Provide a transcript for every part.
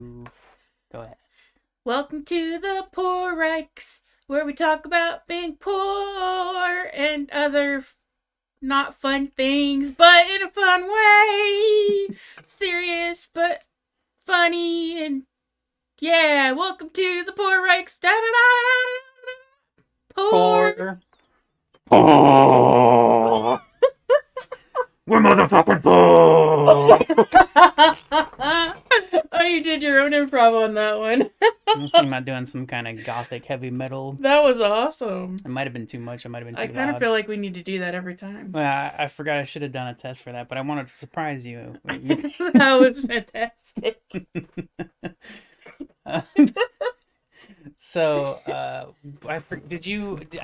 Go ahead. Welcome to the Poor Rex, where we talk about being poor and other not fun things, but in a fun way. Serious, but funny, and yeah, welcome to the Poor Rex. Da da da da da. Poor. Poor. Poor. We're motherfucking poor. Oh, you did your own improv on that one. I'm thinking about doing some kind of gothic heavy metal. That was awesome. It might have been too much. It might have been too I kind of loud. feel like we need to do that every time. Well, I forgot I should have done a test for that, but I wanted to surprise you. That was fantastic. I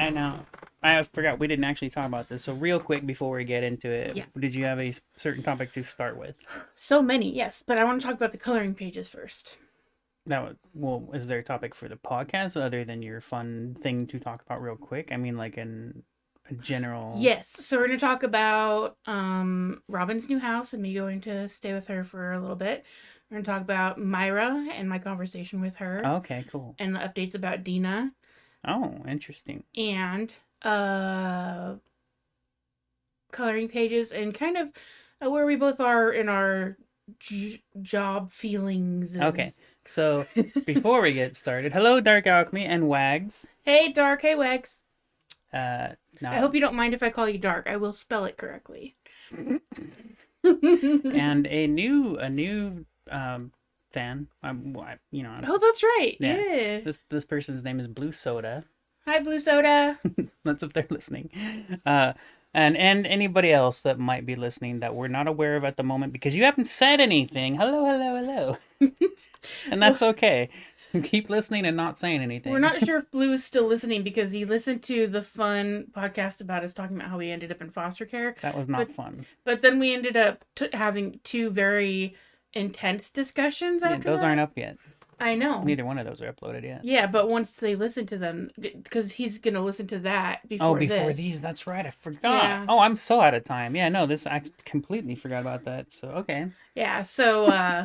know. I forgot we didn't actually talk about this. So real quick before we get into it, Yeah. did you have a certain topic to start with? So many, yes, but I want to talk about the coloring pages first. Well, is there a topic for the podcast other than your fun thing to talk about real quick? I mean, like in a general. Yes, so we're going to talk about Robin's new house and me going to stay with her for a little bit. We're going to talk about Myra and my conversation with her. Okay, cool. And the updates about Dina. Oh, interesting. And coloring pages and kind of where we both are in our job feelings. Okay, so before we get started, hello, Dark Alchemy and Wags. Hey, Dark. Hey, Wags. No. I hope you don't mind if I call you Dark. I will spell it correctly. And a new fan. Oh, that's right. Yeah. This person's name is Blue Soda. Hi, Blue Soda. That's if they're listening. And anybody else that might be listening that we're not aware of at the moment because you haven't said anything. Hello. And that's okay. Keep listening and not saying anything. We're not sure if Blue is still listening because he listened to the fun podcast about us talking about how we ended up in foster care. That was not fun. But then we ended up having two very intense discussions after those aren't up yet. I know. Neither one of those are uploaded yet. Yeah, but once they listen to them, because he's going to listen to that before these. That's right. I forgot. Yeah. Oh, I'm so out of time. Yeah, no, I completely forgot about that. So, okay. Yeah, so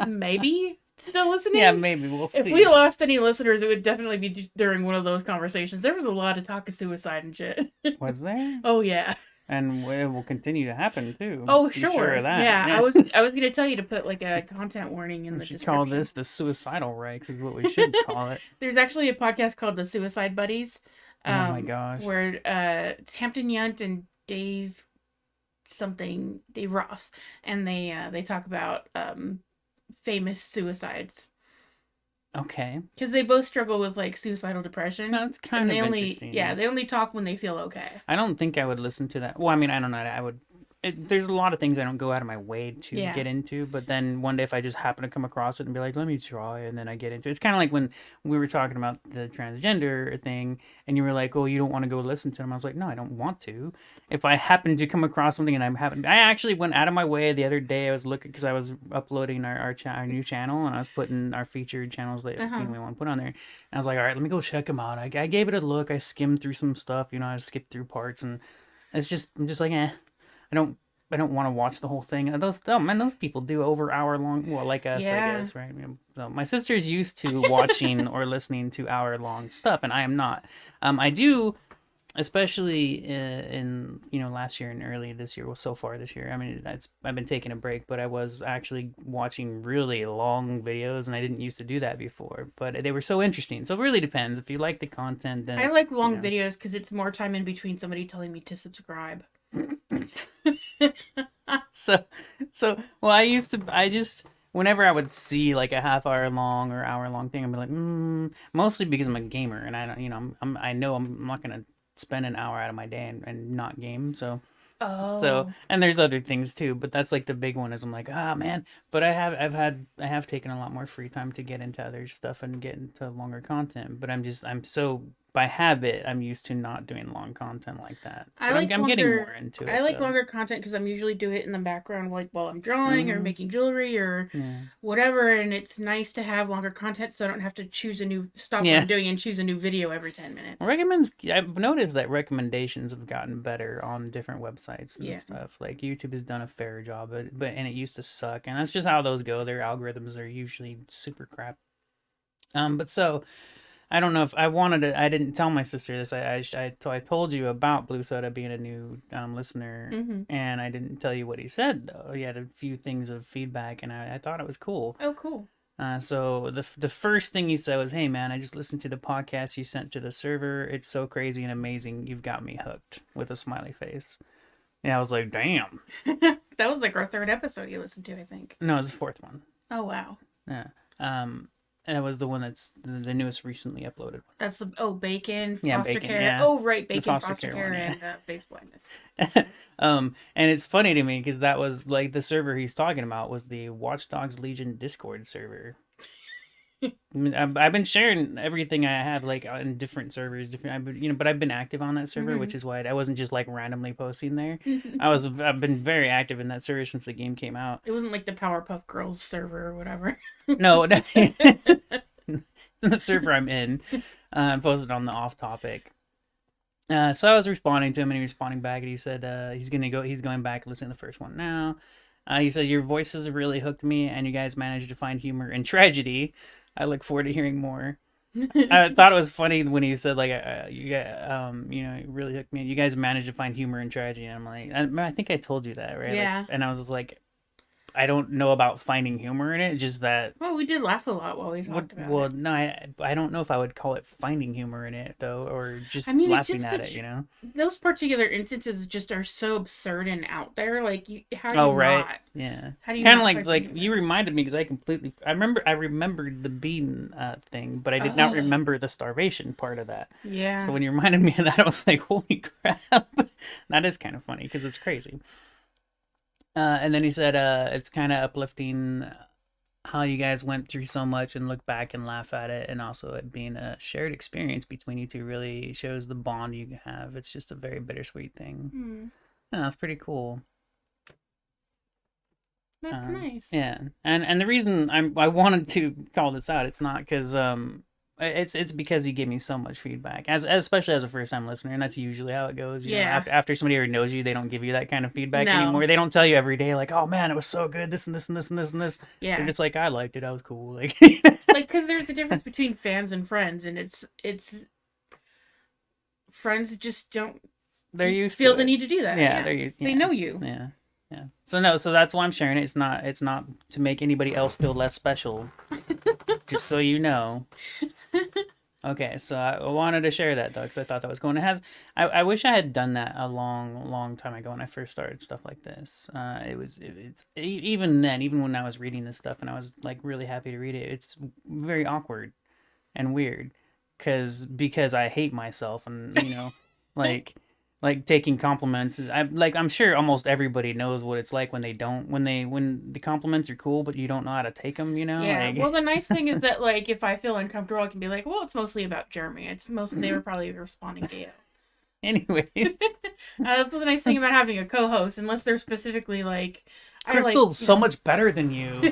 maybe still listening? Yeah, maybe. We'll see. If we lost any listeners, it would definitely be during one of those conversations. There was a lot of talk of suicide and shit. Was there? Oh, yeah. And it will continue to happen too. Oh, sure. Of that. Yeah, I was gonna tell you to put like a content warning in the description. Call this the suicidal Rex is what we should call it. There's actually a podcast called the Suicide Buddies. Oh my gosh. Where it's Hampton Yount and Dave Ross, and they talk about famous suicides. Okay. Because they both struggle with like suicidal depression. That's kind of interesting. Yeah, they only talk when they feel okay. I don't think I would listen to that. Well, I mean, I don't know. I would. There's a lot of things I don't go out of my way to get into, but then one day if I just happen to come across it and be like, let me try, and then I get into it. It's kind of like when we were talking about the transgender thing, and you were like, oh, you don't want to go listen to them. I was like, no, I don't want to. If I happen to come across something and I actually went out of my way the other day. I was looking because I was uploading our new channel, and I was putting our featured channels that we want to put on there. And I was like, all right, let me go check them out. I gave it a look. I skimmed through some stuff. I skipped through parts, and I'm just like, I don't want to watch the whole thing. Those people do over hour long. Well, like us, I guess, right? So my sister's used to watching or listening to hour long stuff, and I am not. I do, especially in last year and early this year. Well, so far this year, I mean, I've been taking a break, but I was actually watching really long videos, and I didn't used to do that before. But they were so interesting. So it really depends. If you like the content, then I like long videos because it's more time in between somebody telling me to subscribe. Well, I just whenever I would see like a half hour long or hour long thing, I'd be like, mostly because I'm a gamer and I don't, I know I'm not gonna spend an hour out of my day and not game. So and there's other things too, but that's like the big one is I'm like, man, but I have taken a lot more free time to get into other stuff and get into longer content, but I'm so by habit, I'm used to not doing long content like that. But I'm longer, getting more into it. I like longer content because I'm usually do it in the background, like while I'm drawing or making jewelry or whatever. And it's nice to have longer content, so I don't have to stop what I'm doing and choose a new video every 10 minutes. I've noticed that recommendations have gotten better on different websites and stuff. Like YouTube has done a fair job, but it used to suck, and that's just how those go. Their algorithms are usually super crap. But so. I don't know if I wanted to. I didn't tell my sister this. I told you about Blue Soda being a new listener, and I didn't tell you what he said though. He had a few things of feedback, and I thought it was cool. Oh, cool. So the first thing he said was, "Hey man, I just listened to the podcast you sent to the server. It's so crazy and amazing. You've got me hooked," with a smiley face. And I was like, "Damn." That was like our 3rd episode you listened to, I think. No, it was the 4th one. Oh wow. Yeah. That was the one that's the newest, recently uploaded one. That's bacon, yeah, foster bacon, care. Yeah. Oh, right, bacon, foster care, one, and face blindness. And it's funny to me because that was like the server he's talking about was the Watch Dogs Legion Discord server. I've been sharing everything I have like in different servers, but I've been active on that server, which is why I wasn't just like randomly posting there. I've been very active in that server since the game came out. It wasn't like the Powerpuff Girls server or whatever. No, the server I'm in. I posted on the off topic. So I was responding to him, and he was responding back, and he said he's going back and listening to the first one now. He said your voices have really hooked me, and you guys managed to find humor in tragedy. I look forward to hearing more. I thought it was funny when he said like it really hooked me. You guys managed to find humor in tragedy. And I'm like, I think I told you that, right? Yeah. And I was just like, I don't know about finding humor in it, just that. Well, we did laugh a lot while we talked about it. Well, no, I don't know if I would call it finding humor in it though, or just laughing at it. Those particular instances just are so absurd and out there. Like, how do you not? Yeah. How do you kind of like you reminded me because I remembered the bean thing, but I did not remember the starvation part of that. Yeah. So when you reminded me of that, I was like, holy crap, that is kind of funny because it's crazy. And then he said, it's kind of uplifting how you guys went through so much and look back and laugh at it. And also it being a shared experience between you two really shows the bond you have. It's just a very bittersweet thing. Yeah, that's pretty cool. That's nice. Yeah. And the reason I wanted to call this out, it's not because it's because he gave me so much feedback, especially as a first time listener, and that's usually how it goes. You know, after somebody already knows you, they don't give you that kind of feedback anymore. They don't tell you every day like, oh man, it was so good, this and this and this and this and this. Yeah, they're just like, I liked it, I was cool, like because there's a difference between fans and friends, and it's friends just don't feel the need to do that. Yeah, they're used. They know you. Yeah. Yeah. So that's why I'm sharing it. It's not to make anybody else feel less special. Just so you know. Okay, so I wanted to share that though, because I thought that was cool. And I wish I had done that a long time ago when I first started stuff like this. It's even then, even when I was reading this stuff and I was like really happy to read it, it's very awkward and weird because I hate myself and like taking compliments. I'm sure almost everybody knows what it's like when the compliments are cool, but you don't know how to take them, Yeah. Well, the nice thing is that like, if I feel uncomfortable, I can be like, well, it's mostly about Jeremy. They were probably responding to you. Anyway. That's the nice thing about having a co-host, unless they're specifically like, Crystal's so much better than you.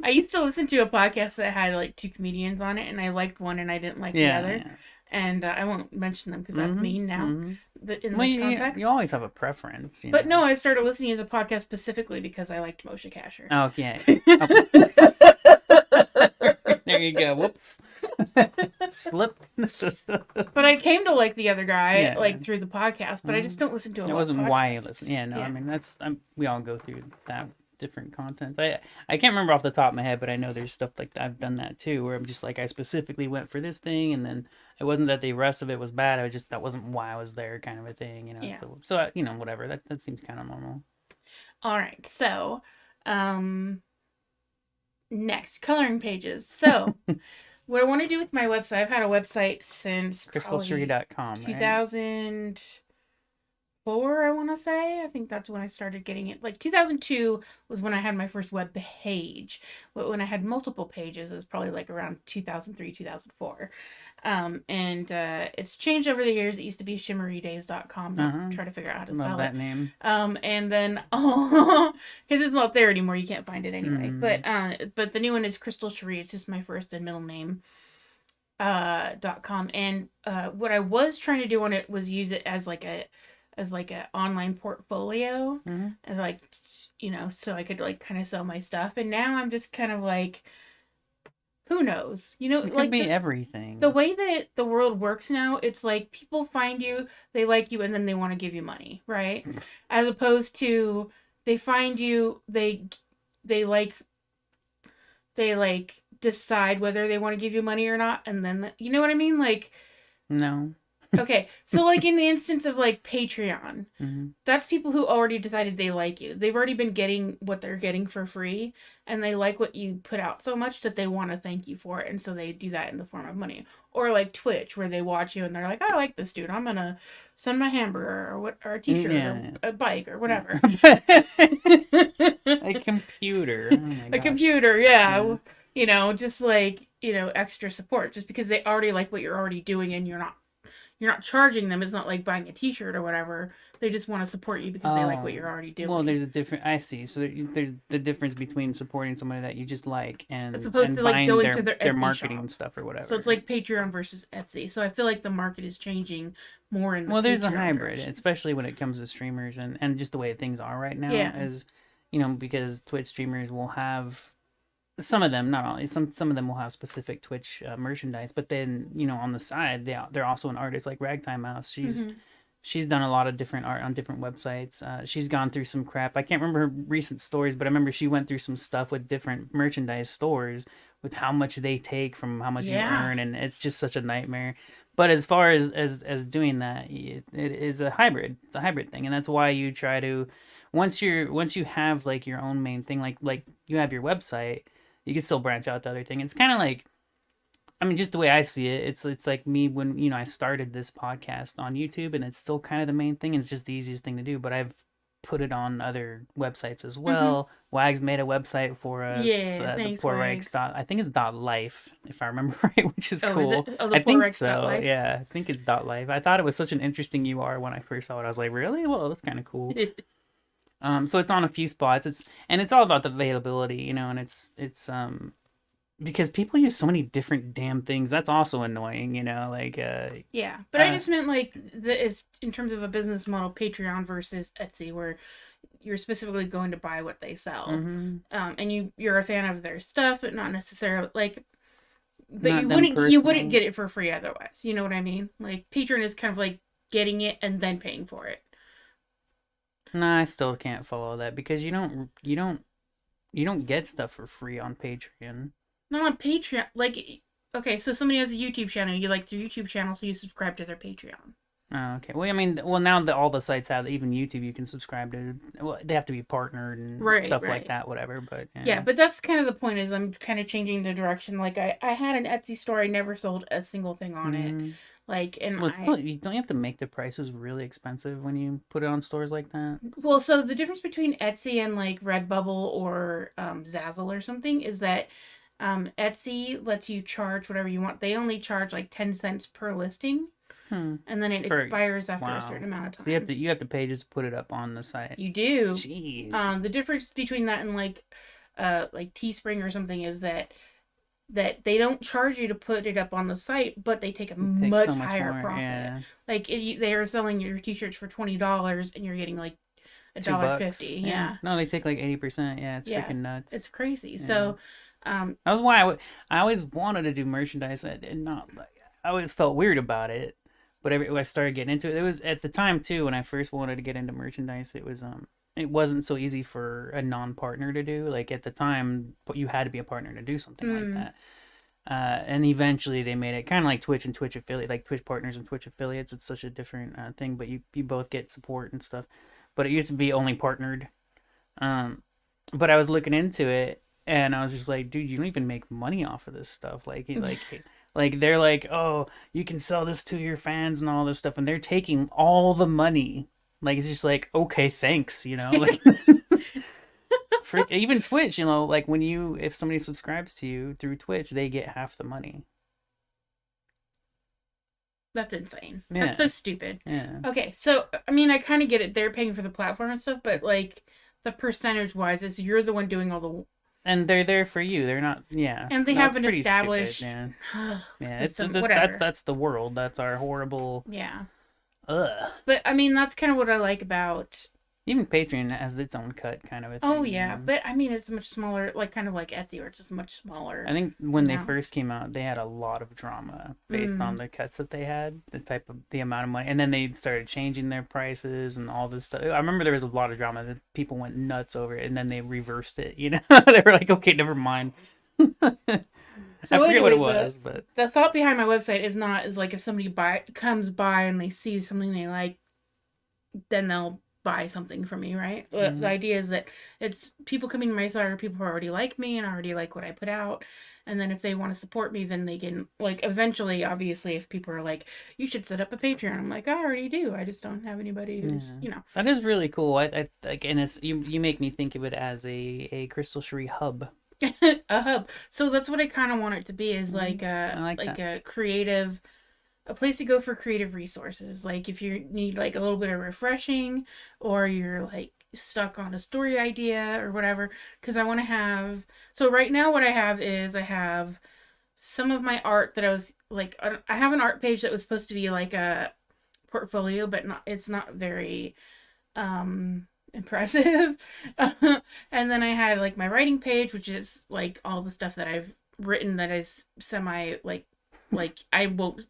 I used to listen to a podcast that had like 2 comedians on it, and I liked one and I didn't like the other. Yeah. And I won't mention them because that's mean now. In this context, you always have a preference. But no, I started listening to the podcast specifically because I liked Moshe Kasher. Oh, yeah. There you go. Whoops. Slipped. But I came to like the other guy through the podcast, but I just don't listen to him. It wasn't why you listen. Yeah, no, I mean, we all go through that. Different contents. I can't remember off the top of my head, but I know there's stuff like that. I've done that too, where I'm just like, I specifically went for this thing, and then it wasn't that the rest of it was bad. That wasn't why I was there, kind of a thing, Yeah. So whatever. That seems kind of normal. All right. So, next, coloring pages. So, what I want to do with my website, I've had a website since crystalsherry.com, 2000. I want to say. I think that's when I started getting it. Like 2002 was when I had my first web page. But when I had multiple pages, it was probably like around 2003, 2004. And it's changed over the years. It used to be shimmerydays.com. Don't try to figure out how to spell Love that name. And then, because it's not there anymore. You can't find it anyway. But the new one is Crystal Cherie. It's just my first and middle name. .com. And what I was trying to do on it was use it as like a online portfolio, and like, so I could like kind of sell my stuff. And now I'm just kind of like, who knows? It could like be everything. The way that the world works now, it's like people find you, they like you, and then they want to give you money, right? As opposed to they find you, they decide whether they want to give you money or not, and then you know what I mean? Like, no. Okay, so like in the instance of like Patreon, that's people who already decided they like you. They've already been getting what they're getting for free, and they like what you put out so much that they want to thank you for it, and so they do that in the form of money. Or like Twitch, where they watch you and they're like, I like this dude, I'm gonna send my hamburger or a t-shirt or a bike or whatever. A computer. Oh my a computer, yeah. Just like, extra support, just because they already like what you're already doing, and you're not charging them. It's not like buying a t-shirt or whatever. They just want to support you because they like what you're already doing. Well, there's a different, I see. So there's the difference between supporting somebody that you just like and, as opposed to like buying going to their marketing shop. Stuff or whatever. So it's like Patreon versus Etsy. So I feel like the market is changing more in the there's Patreon a hybrid, direction. Especially when it comes to streamers and just the way things are right now. Yeah. Is, because Twitch streamers will have, some of them, not all, some of them will have specific Twitch merchandise, but then on the side they're also an artist, like Ragtime Mouse. She's done a lot of different art on different websites. She's gone through some crap. I can't remember her recent stories, but I remember she went through some stuff with different merchandise stores with how much they take from how much you earn, and it's just such a nightmare. But as far as doing that, it is a hybrid. It's a hybrid thing, and that's why you try to, once you have like your own main thing, like you have your website, you can still branch out to other things. It's kind of like, just the way I see it, it's like me when, I started this podcast on YouTube, and it's still kind of the main thing. And it's just the easiest thing to do, but I've put it on other websites as well. Wags made a website for us. Yeah, thanks, the Wags. I think it's .life, if I remember right, which is cool. Is it? I think so. Yeah, I think it's .life. I thought it was such an interesting URL when I first saw it. I was like, really? Well, that's kind of cool. So it's on a few spots. It's all about the availability, and it's because people use so many different damn things. That's also annoying, like yeah. But I just meant like it's in terms of a business model, Patreon versus Etsy, where you're specifically going to buy what they sell, and you're a fan of their stuff, but not necessarily like. But you wouldn't get it for free otherwise. You know what I mean? Like Patreon is kind of like getting it and then paying for it. Nah, I still can't follow that because you don't get stuff for free on Patreon. Not on Patreon. Like, okay, so somebody has a YouTube channel. You like their YouTube channel, so you subscribe to their Patreon. Oh, okay. Well, now that all the sites have, even YouTube, you can subscribe to. Well, they have to be partnered and stuff like that, whatever. But yeah, but that's kind of the point. Is I'm kind of changing the direction. Like I had an Etsy store. I never sold a single thing on it. Like, and don't you have to make the prices really expensive when you put it on stores like that? Well, so the difference between Etsy and like Redbubble or Zazzle or something is that Etsy lets you charge whatever you want. They only charge like 10 cents per listing. And then it expires after a certain amount of time. So you have to pay just to put it up on the site. You do. Jeez. The difference between that and like Teespring or something is that they don't charge you to put it up on the site, but they take much higher profit. Yeah. Like they are selling your t-shirts for $20 and you're getting like $1.50. Yeah. No, they take like 80%. Yeah, it's freaking nuts. It's crazy. Yeah. So that was why I always wanted to do merchandise and not like I always felt weird about it. But I started getting into it. It was at the time too when I first wanted to get into merchandise. It wasn't so easy for a non-partner to do. Like at the time, you had to be a partner to do something like that. And eventually they made it kind of like Twitch and Twitch affiliate, like Twitch partners and Twitch affiliates. It's such a different thing, but you both get support and stuff. But it used to be only partnered. But I was looking into it and I was just like, dude, you don't even make money off of this stuff. Like they're like, oh, you can sell this to your fans and all this stuff, and they're taking all the money Like, it's just like, okay, thanks, like, even Twitch, like if somebody subscribes to you through Twitch, they get half the money. That's insane. Yeah. That's so stupid. Yeah. Okay, so I mean, I kind of get it. They're paying for the platform and stuff, but like the percentage wise, is you're the one doing all the. And they're there for you. They're not. Yeah. And they No, have it's an pretty established. Stupid, yeah. Yeah. System, whatever. That's the world. That's our horrible. Yeah. Ugh. But I mean, that's kind of what I like about. Even Patreon has its own cut, kind of a thing. Oh yeah, but I mean, it's much smaller, like kind of like Etsy, where it's just much smaller. I think when they first came out, they had a lot of drama based on the cuts that they had, the amount of money, and then they started changing their prices and all this stuff. I remember there was a lot of drama that people went nuts over it, and then they reversed it. They were like, okay, never mind. I forget what it was, but the thought behind my website is like if somebody comes by and they see something they like, then they'll buy something from me, right? Mm-hmm. The idea is that it's people coming to my site are people who already like me and already like what I put out, and then if they want to support me, then they can, like, eventually, obviously, if people are like, you should set up a Patreon, I'm like, I already do, I just don't have anybody who's that is really cool. I like, and it's you make me think of it as a Crystal Shree hub. A hub. So that's what I kind of want it to be, is like a creative, a place to go for creative resources. Like if you need like a little bit of refreshing, or you're like stuck on a story idea or whatever, because I want to have. So right now what I have some of my art that I was like, I have an art page that was supposed to be like a portfolio, but it's not very impressive. And then I had like my writing page, which is like all the stuff that I've written that is semi like I won't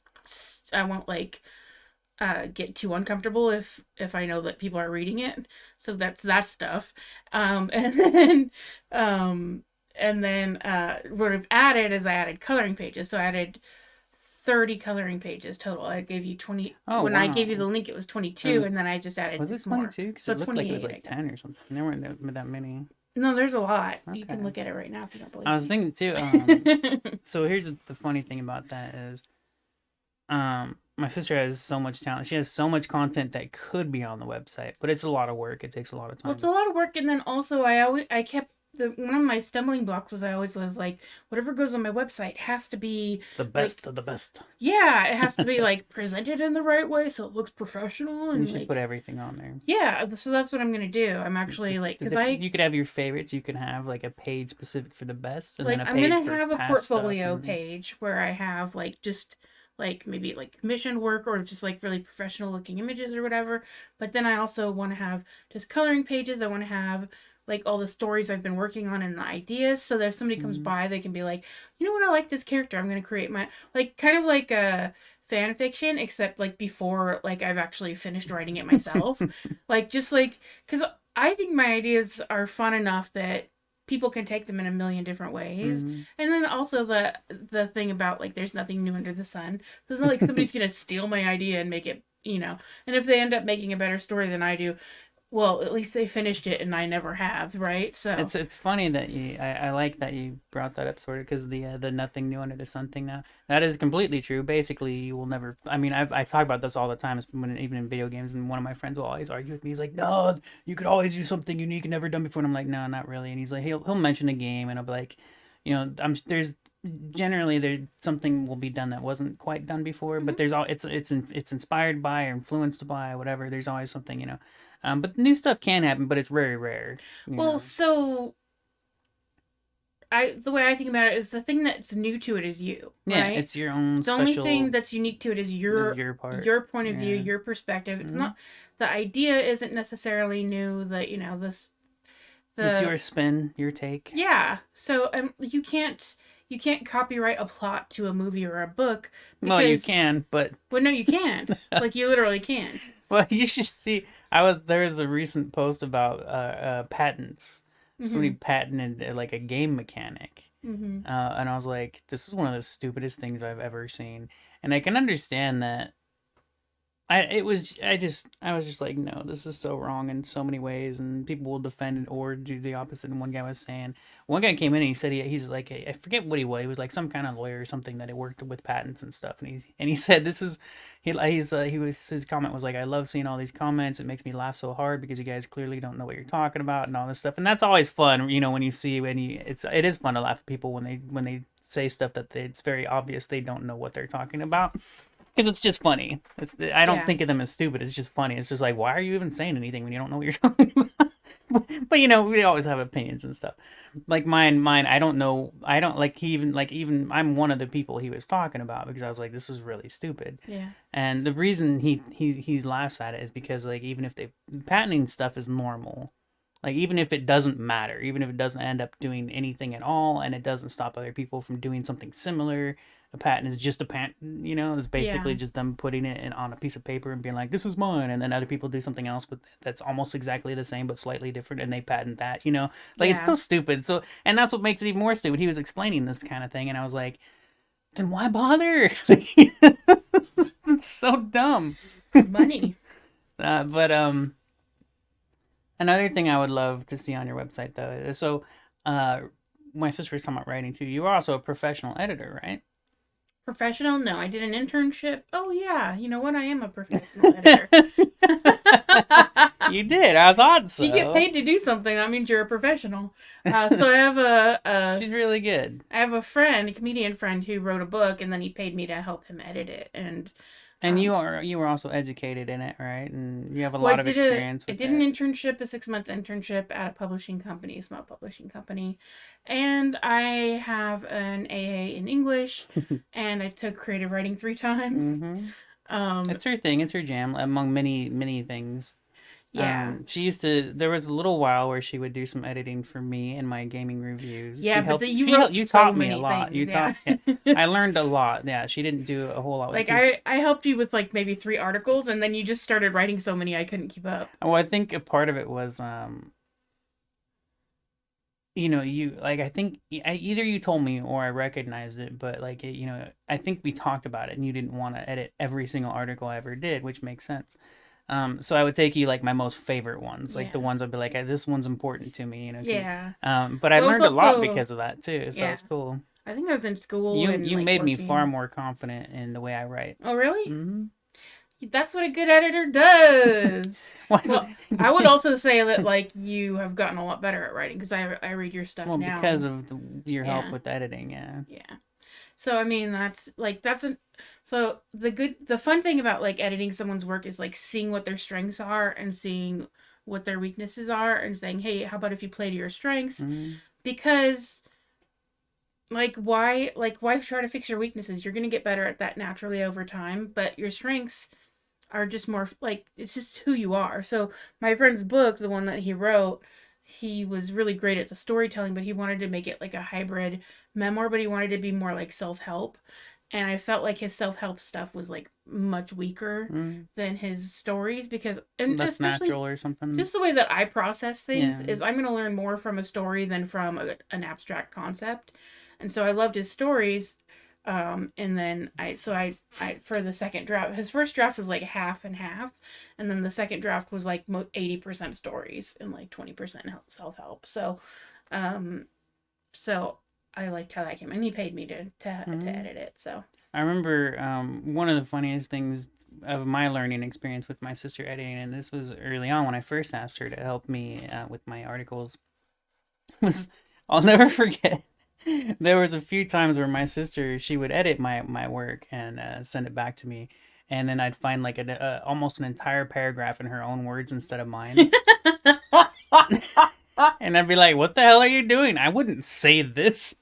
like get too uncomfortable if I know that people are reading it. So that's that stuff. And then what I've added is I added coloring pages. So I added 30 coloring pages total. I gave you 20. When I gave you the link, it was 22, and then I just added. Was it 22? Because it looked like it was like 10 or something. There weren't that many. No, there's a lot. Okay. You can look at it right now if you don't believe me. I was thinking too. So here's the funny thing about that is, my sister has so much talent. She has so much content that could be on the website, but it's a lot of work. It takes a lot of time. Well, it's a lot of work, and then also I kept one of my stumbling blocks was I always was like, whatever goes on my website has to be the best of the best. Yeah, it has to be like presented in the right way so it looks professional, and you should put everything on there. Yeah, so that's what I'm gonna do. I'm actually like, because you could have your favorites. You can have like a page specific for the best, and like then I'm gonna have a portfolio page where I have like just like maybe like commissioned work or just like really professional looking images or whatever. But then I also want to have just coloring pages. I want to have like all the stories I've been working on and the ideas, so that if somebody comes by, they can be like, you know what, I like this character, I'm gonna create my, like, kind of like a fan fiction, except like before like I've actually finished writing it myself. Like, just like, because I think my ideas are fun enough that people can take them in a million different ways. And then also the thing about like there's nothing new under the sun, so it's not like somebody's gonna steal my idea and make it, and if they end up making a better story than I do, well, at least they finished it and I never have, right? So it's funny that I like that you brought that up, sort of, because the nothing new under the sun thing, now that is completely true. Basically, you will never, I mean, I talk about this all the time, even in video games, and one of my friends will always argue with me. He's like, no, you could always do something unique and never done before, and I'm like, no, not really. And he's like, he'll mention a game, and I'll be like, there's something will be done that wasn't quite done before, but there's it's inspired by or influenced by whatever. There's always something, but new stuff can happen, but it's very rare. Well, so the way I think about it is the thing that's new to it is you. Yeah, right? It's your own. The only thing that's unique to it is your part, your point of view, your perspective. It's not, the idea isn't necessarily new. It's your spin, your take. Yeah. So you can't copyright a plot to a movie or a book. Well, you can, but no, you can't. Like, you literally can't. Well, you should see. There was a recent post about patents. Somebody patented like a game mechanic, and I was like, "This is one of the stupidest things I've ever seen." And I can understand that I was just like, no, this is so wrong in so many ways, and people will defend it or do the opposite. And one guy was saying, one guy came in and he said he's like I forget what he was. He was like some kind of lawyer or something that he worked with patents and stuff. And he said this is he was his comment was like, I love seeing all these comments. It makes me laugh so hard because you guys clearly don't know what you're talking about and all this stuff. And that's always fun, when you see it is fun to laugh at people when they say stuff that it's very obvious they don't know what they're talking about. Because it's just funny. I don't think of them as stupid. It's just funny. It's just like, why are you even saying anything when you don't know what you're talking about? But we always have opinions and stuff. Like mine. I don't know. I don't like he even. I'm one of the people he was talking about because I was like, this is really stupid. Yeah. And the reason he laughs at it is because like even if patenting stuff is normal. Like, even if it doesn't matter, even if it doesn't end up doing anything at all, and it doesn't stop other people from doing something similar, a patent is just a patent, it's basically just them putting it on a piece of paper and being like, this is mine, and then other people do something else that's almost exactly the same but slightly different, and they patent that, It's so stupid. So, and that's what makes it even more stupid. He was explaining this kind of thing, and I was like, then why bother? It's so dumb. Money. But another thing I would love to see on your website, though, is my sister was talking about writing, too. You are also a professional editor, right? Professional? No, I did an internship. Oh, yeah. You know what? I am a professional editor. You did? I thought so. You get paid to do something. That means you're a professional. So I have She's really good. I have a comedian friend, who wrote a book, and then he paid me to help him edit it. And you were also educated in it, right? And you have a lot of experience with I did an internship, a 6-month internship at a small publishing company. And I have an AA in English, and I took creative writing 3 times. Mm-hmm. It's her thing. It's her jam, among many, many things. Yeah. There was a little while where she would do some editing for me in my gaming reviews. Yeah, you taught me a lot. I learned a lot. Yeah, she didn't do a whole lot. Like, I helped you with like maybe 3 articles, and then you just started writing so many I couldn't keep up. Well, I think a part of it was, I think either you told me or I recognized it, but like, I think we talked about it and you didn't want to edit every single article I ever did, which makes sense. So I would take you like my most favorite ones, like the ones I'd be like, this one's important to me, Yeah. But I learned a lot because of that too, so it's cool. I think I was in school. You made me far more confident in the way I write. Oh, really? Mm-hmm. That's what a good editor does. Well, I would also say that like you have gotten a lot better at writing because I read your stuff now. Well, because of your help with editing, yeah. Yeah. So I mean so the fun thing about like editing someone's work is like seeing what their strengths are and seeing what their weaknesses are and saying, hey, how about if you play to your strengths? Mm-hmm. Because why try to fix your weaknesses? You're gonna get better at that naturally over time, but your strengths are just more like it's just who you are. So my friend's book, the one that he wrote, he was really great at the storytelling, but he wanted to make it like a hybrid memoir, but he wanted to be more like self-help. And I felt like his self-help stuff was like much weaker than his stories because less natural or something. Just the way that I process things is I'm going to learn more from a story than from an abstract concept. And so I loved his stories. And then I for the second draft, his first draft was like half and half, and then the second draft was like 80% stories and like 20% self-help. So I liked how that came, and he paid me to edit it. So I remember one of the funniest things of my learning experience with my sister editing, and this was early on when I first asked her to help me with my articles, was I'll never forget. There was a few times where my sister, she would edit my work and send it back to me, and then I'd find like almost an entire paragraph in her own words instead of mine. And I'd be like, what the hell are you doing? I wouldn't say this.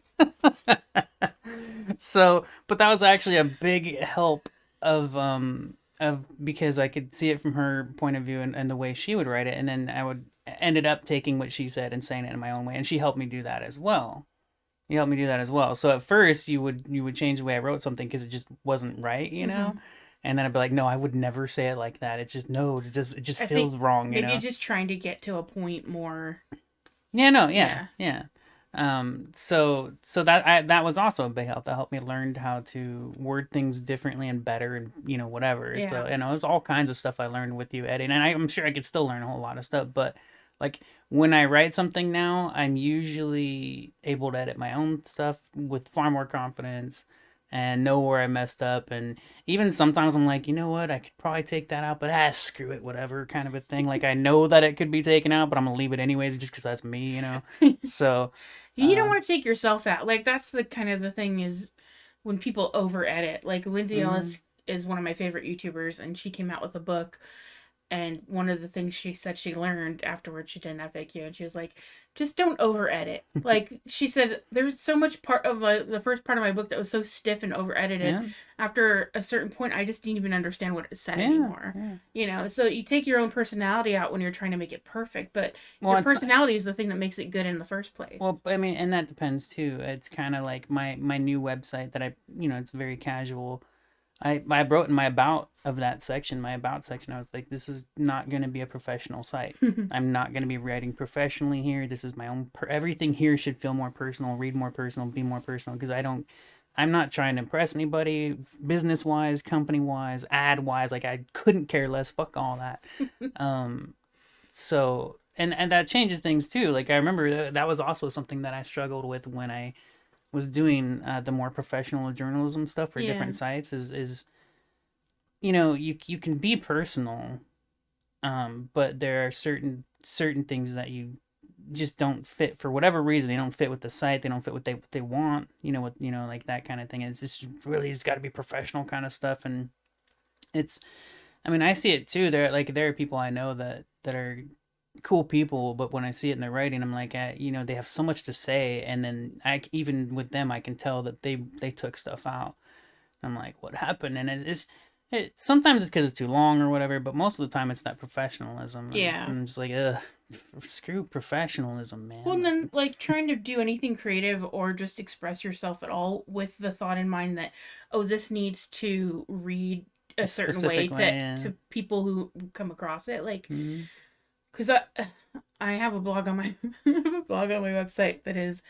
So, but that was actually a big help of because I could see it from her point of view and the way she would write it, and then I would ended up taking what she said and saying it in my own way, and she helped me do that as well. So at first you would change the way I wrote something because it just wasn't right, and then I'd be like, no, I would never say it like that. It's just it just feels wrong. Maybe you're just trying to get to a point more. Yeah. So that was also a big help. That helped me learn how to word things differently and better, and whatever. Yeah. So, it was all kinds of stuff I learned with you editing, and I'm sure I could still learn a whole lot of stuff. But like when I write something now, I'm usually able to edit my own stuff with far more confidence and know where I messed up. And even sometimes I'm like, you know what, I could probably take that out, but screw it, whatever, kind of a thing. Like I know that it could be taken out, but I'm gonna leave it anyways just because that's me, So. You don't want to take yourself out. Like, that's the kind of the thing is when people over edit. Like, Lindsay Ellis is one of my favorite YouTubers, and she came out with a book. And one of the things she said she learned afterwards, she did an FAQ, and she was like, just don't over edit. Like, she said, there's so much part of the first part of my book that was so stiff and over edited. Yeah. After a certain point, I just didn't even understand what it said Yeah, anymore. yeah. So you take your own personality out when you're trying to make it perfect, but your personality is the thing that makes it good in the first place. Well, I mean, and that depends too. It's kind of like my new website that it's very casual. I wrote in my about section, I was like, this is not going to be a professional site. I'm not going to be writing professionally here. This is my own, everything here should feel more personal, read more personal, be more personal. Because I'm not trying to impress anybody business wise, company wise, ad wise. Like I couldn't care less. Fuck all that. So, and that changes things too. Like I remember that was also something that I struggled with when I was doing the more professional journalism stuff for different sites is you can be personal, but there are certain things that you just don't fit for whatever reason. They don't fit with the site. They don't fit what they want. Like that kind of thing. It's just really just got to be professional kind of stuff. And I see it too. There are people I know that are cool people, but when I see it in their writing, I'm like, they have so much to say, and then even with them, I can tell that they took stuff out. I'm like, what happened? And sometimes it's because it's too long or whatever, but most of the time it's that professionalism. Yeah. I'm just like, screw professionalism, man. Well, and then like trying to do anything creative or just express yourself at all with the thought in mind that, this needs to read a certain way to people who come across it, like. Because I have a blog on my website that is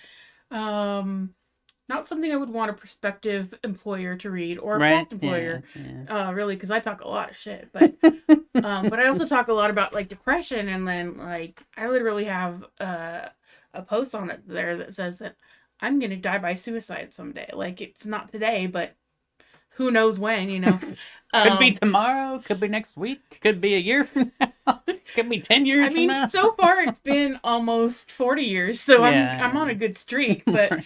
not something I would want a prospective employer to read or a past employer, really, because I talk a lot of shit. But but I also talk a lot about like depression, and then like I literally have a post on it there that says that I'm gonna die by suicide someday. Like it's not today, but who knows when, Could be tomorrow, could be next week, could be a year from now, could be 10 years from now. So far it's been almost 40 years, so I'm on a good streak, but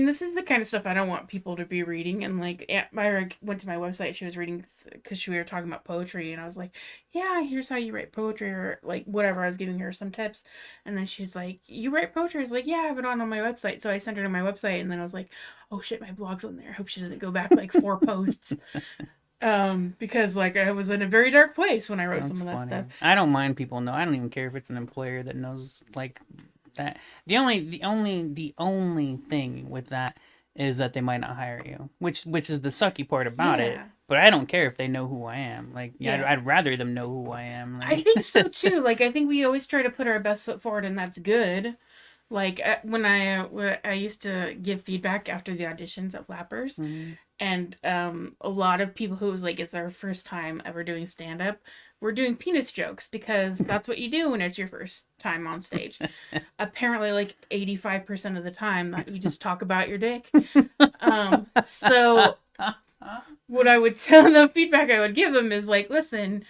this is the kind of stuff I don't want people to be reading. And like Aunt Myra went to my website, she was reading because we were talking about poetry, and I was like, yeah, here's how you write poetry, or like whatever. I was giving her some tips, and then she's like, you write poetry? I was like, yeah, I have it on my website. So I sent her to my website, and then I was like, oh shit, my blog's on there. I hope she doesn't go back like 4 posts. Because like I was in a very dark place when I wrote some of that stuff. I don't mind people know. I don't even care if it's an employer that knows like that. The only thing with that is that they might not hire you, which is the sucky part about it. But I don't care if they know who I am. Like, I'd rather them know who I am. Like, I think so too. Like, I think we always try to put our best foot forward, and that's good. Like when I used to give feedback after the auditions at Flappers, and a lot of people who was like, it's their first time ever doing stand up, were doing penis jokes because that's what you do when it's your first time on stage. Apparently, like 85% of the time, that you just talk about your dick. So what I would tell the feedback I would give them is like, listen.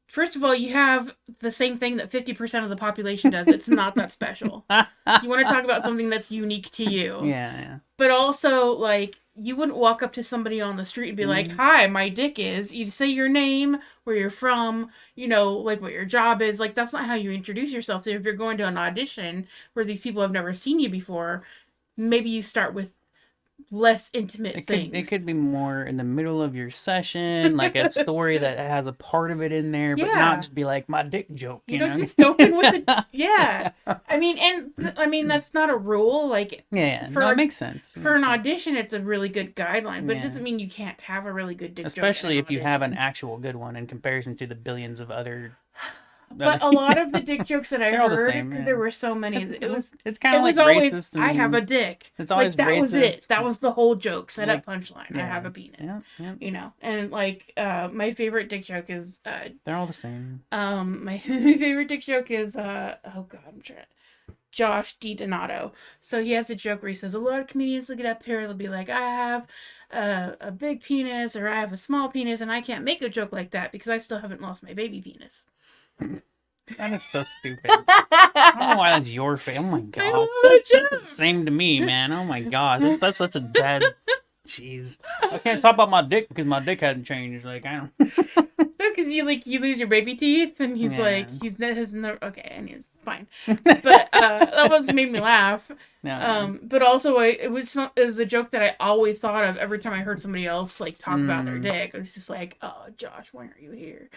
First of all, you have the same thing that 50% of the population does. It's not that special. You want to talk about something that's unique to you. Yeah. But also, like, you wouldn't walk up to somebody on the street and be like, hi, my dick is. You'd say your name, where you're from, like what your job is. Like, that's not how you introduce yourself. So if you're going to an audition where these people have never seen you before, maybe you start with less intimate things. It could be more in the middle of your session, like a story that has a part of it in there, but not just be like my dick joke. You know, just open with it. Yeah, I mean, that's not a rule. Like, it makes sense. For an audition, it's a really good guideline, but it doesn't mean you can't have a really good dick joke. Especially if you have an actual good one in comparison to the billions of other But a lot of the dick jokes that I They're all the heard, same, because yeah. there were so many, It's kind it of like was always, racist. I have a dick. It's always like, that was racist. it. That was the whole joke. Set up Like, punchline. I yeah. have a penis. Yeah, yeah. You know, and like, my favorite dick joke is, They're all the same. my favorite dick joke is, oh god, I'm trying. Josh DiDonato. So he has a joke where he says, a lot of comedians look it up here, they'll be like, I have a big penis, or I have a small penis, and I can't make a joke like that because I still haven't lost my baby penis. That is so stupid. I don't know why that's your face. Oh my god. That's the same to me, man. Oh my gosh. That's such a bad... Jeez. I can't talk about my dick because my dick hadn't changed. Like, I don't... Because you lose your baby teeth, and he's like, okay, and he's fine. But that was made me laugh. No. But also it was a joke that I always thought of every time I heard somebody else like talk about their dick. It was just like, oh, Josh, why aren't you here?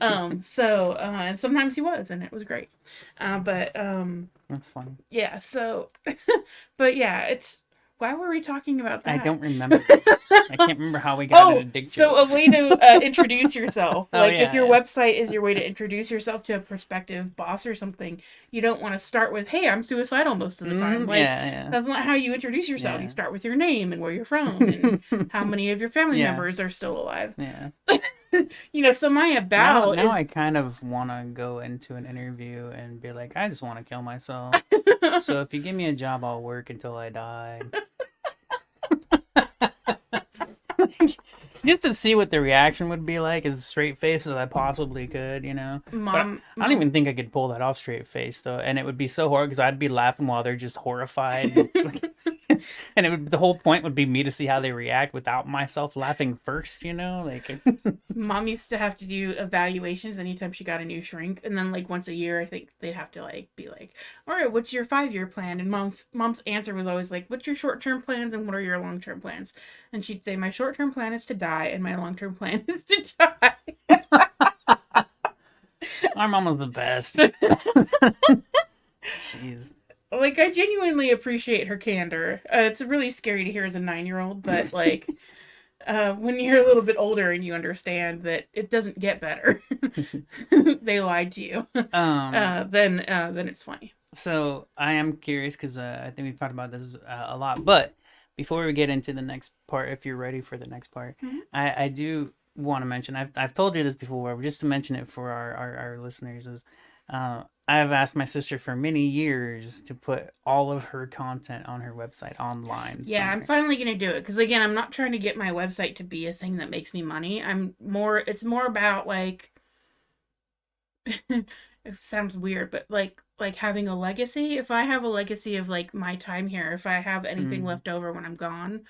And sometimes he was, and it was great. That's funny. Yeah. So, but yeah, it's. Why were we talking about that? I don't remember. I can't remember how we got into dick jokes. So a way to introduce yourself. If your yeah. website is your way to introduce yourself to a prospective boss or something, you don't want to start with, hey, I'm suicidal most of the time. That's not how you introduce yourself. Yeah. You start with your name and where you're from and how many of your family members are still alive. Yeah. So my about now I kind of want to go into an interview and be like, I just want to kill myself. So if you give me a job, I'll work until I die. Just to see what the reaction would be like as straight face as I possibly could, Mom, I don't even think I could pull that off straight face though, and it would be so hard because I'd be laughing while they're just horrified, and the whole point would be me to see how they react without myself laughing first, Mom used to have to do evaluations anytime she got a new shrink, and then once a year I think they'd have to be like, all right, what's your 5-year plan? And mom's answer was always like, what's your short-term plans and what are your long-term plans? And she'd say, my short-term plan is to die and my long-term plan is to die. Our mom was the best. Jeez. I genuinely appreciate her candor. It's really scary to hear as a 9-year-old, but when you're a little bit older and you understand that it doesn't get better, they lied to you. Then it's funny. So I am curious because I think we've talked about this a lot. But before we get into the next part, if you're ready for the next part, I do want to mention. I've told you this before, but just to mention it for our listeners is. I've asked my sister for many years to put all of her content on her website online. Yeah, somewhere. I'm finally going to do it. Because, again, I'm not trying to get my website to be a thing that makes me money. It's more about, it sounds weird, but, having a legacy. If I have a legacy of, my time here, if I have anything left over when I'm gone,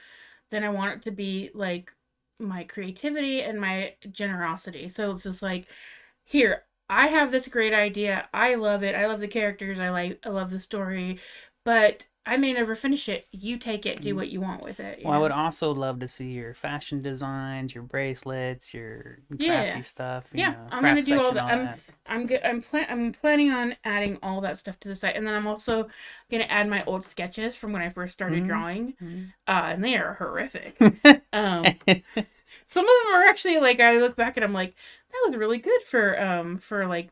then I want it to be, my creativity and my generosity. So it's just here, I have this great idea. I love it. I love the characters. I love the story, but I may never finish it. You take it. Do what you want with it. I would also love to see your fashion designs, your bracelets, your crafty stuff. I'm gonna do all that. I'm planning on adding all that stuff to the site, and then I'm also gonna add my old sketches from when I first started drawing, and they are horrific. Some of them are actually I look back and I'm like, that was really good for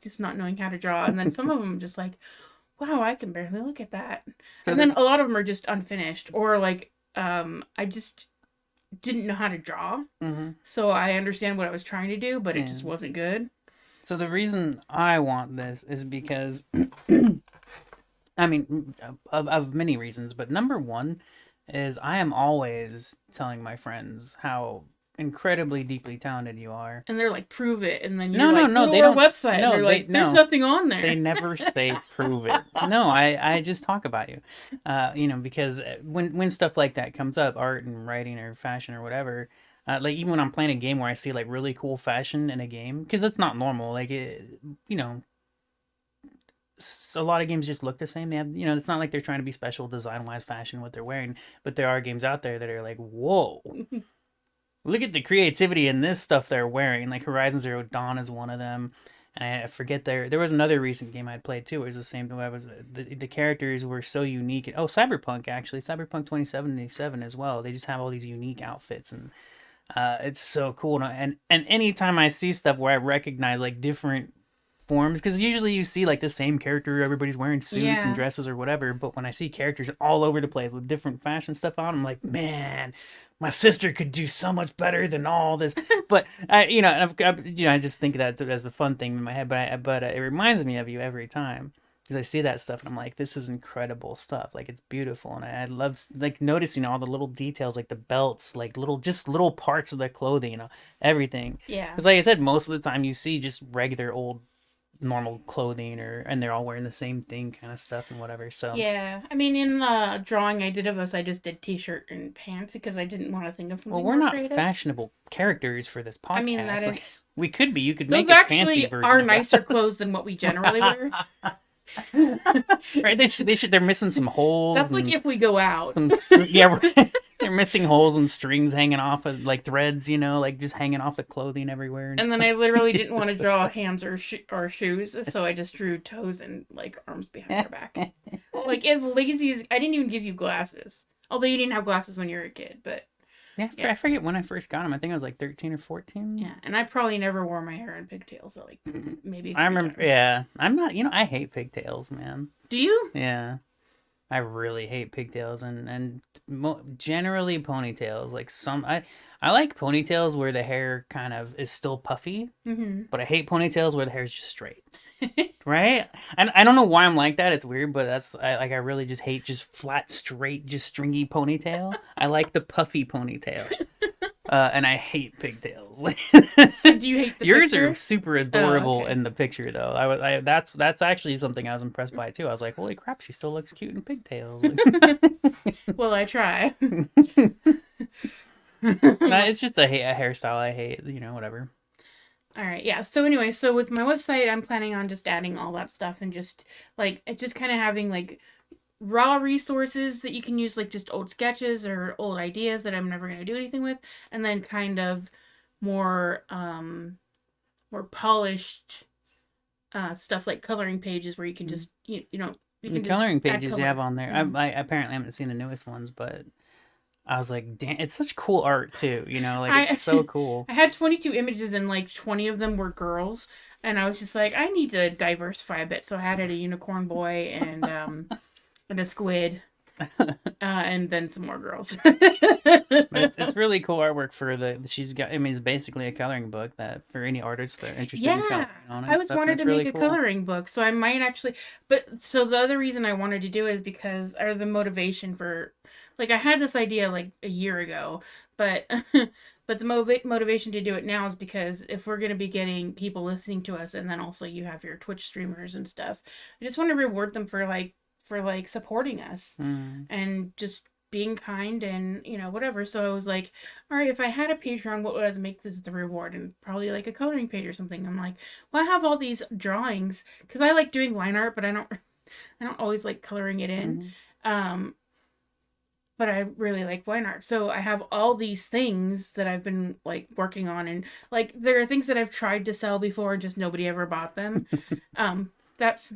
just not knowing how to draw, and then some of them just wow, I can barely look at that. So and then a lot of them are just unfinished, or I just didn't know how to draw, so I understand what I was trying to do, but it just wasn't good. So the reason I want this is because, I mean, of many reasons, but number one is I am always telling my friends how incredibly deeply talented you are, and they're like, prove it, and then you're no, they don't. Website, no, and they're there's nothing on there. They never say prove it. No, I just talk about you, because when stuff like that comes up, art and writing or fashion or whatever, even when I'm playing a game where I see really cool fashion in a game, because that's not normal. A lot of games just look the same. They have, it's not like they're trying to be special design wise, fashion what they're wearing, but there are games out there that are whoa. Look at the creativity in this stuff they're wearing. Horizon Zero Dawn is one of them. And I forget there was another recent game I played too. It was the same thing. The characters were so unique. Oh, Cyberpunk actually. Cyberpunk 2077 as well. They just have all these unique outfits, and it's so cool. And anytime I see stuff where I recognize different forms, because usually you see like the same character, everybody's wearing suits and dresses or whatever, but when I see characters all over the place with different fashion stuff on, I'm like, man, my sister could do so much better than all this. But I just think that as a fun thing in my head, but it reminds me of you every time. Because I see that stuff and I'm like, this is incredible stuff. Like, it's beautiful. And I love like noticing all the little details, like the belts, like little parts of the clothing, everything. Yeah. Because like I said, most of the time you see just regular old normal clothing and they're all wearing the same thing kind of stuff and whatever. So yeah, I mean, in the drawing I did of us, I just did t-shirt and pants because I didn't want to think of something well, we're more not creative. Fashionable characters for this podcast. I mean, that like, is... we could be. You could Those make a fancy version are of nicer clothes than what we generally wear. Right? They're missing some holes. That's like if we go out. They're missing holes and strings hanging off of like threads, like just hanging off the clothing everywhere. And then I literally didn't want to draw hands or shoes, so I just drew toes and like arms behind her back. Like as lazy as I didn't even give you glasses, although you didn't have glasses when you were a kid, but. Yeah, I forget when I first got them. I think I was like 13 or 14. Yeah, and I probably never wore my hair in pigtails, so like maybe. I remember. Times. Yeah, I'm not. I hate pigtails, man. Do you? Yeah, I really hate pigtails and generally ponytails. Like I like ponytails where the hair kind of is still puffy, but I hate ponytails where the hair is just straight. Right? And I don't know why I'm like that. It's weird, but I really just hate just flat, straight, just stringy ponytail. I like the puffy ponytail. And I hate pigtails. So do you hate the Yours picture? are super adorable okay. in the picture, though. That's actually something I was impressed by too. I was like, holy crap, she still looks cute in pigtails. Well, I try. It's just a hairstyle I hate. Whatever. All right, yeah. So anyway, so with my website, I'm planning on just adding all that stuff and just kind of having like raw resources that you can use, like just old sketches or old ideas that I'm never going to do anything with, and then kind of more polished stuff like coloring pages where you can just you can the coloring pages you have on there. I apparently haven't seen the newest ones, but I was like, damn, it's such cool art too, it's so cool. I had 22 images and like 20 of them were girls, and I was just like, I need to diversify a bit, so I added a unicorn boy and a squid, and then some more girls. It's really cool artwork for she's got. I mean, it's basically a coloring book that for any artists that are interested in coloring on it. I was wanted to make a coloring book, so I might actually. But so the other reason I wanted to do it is because the motivation for. Like, I had this idea, like, a year ago, but the motivation to do it now is because if we're going to be getting people listening to us, and then also you have your Twitch streamers and stuff, I just want to reward them for supporting us and just being kind and, whatever. So I was like, all right, if I had a Patreon, what would I make this the reward? And probably, like, a coloring page or something. I'm like, well, I have all these drawings, because I like doing line art, but I don't always like coloring it in. But I really like wine art. So I have all these things that I've been like working on, and like there are things that I've tried to sell before and just nobody ever bought them. That's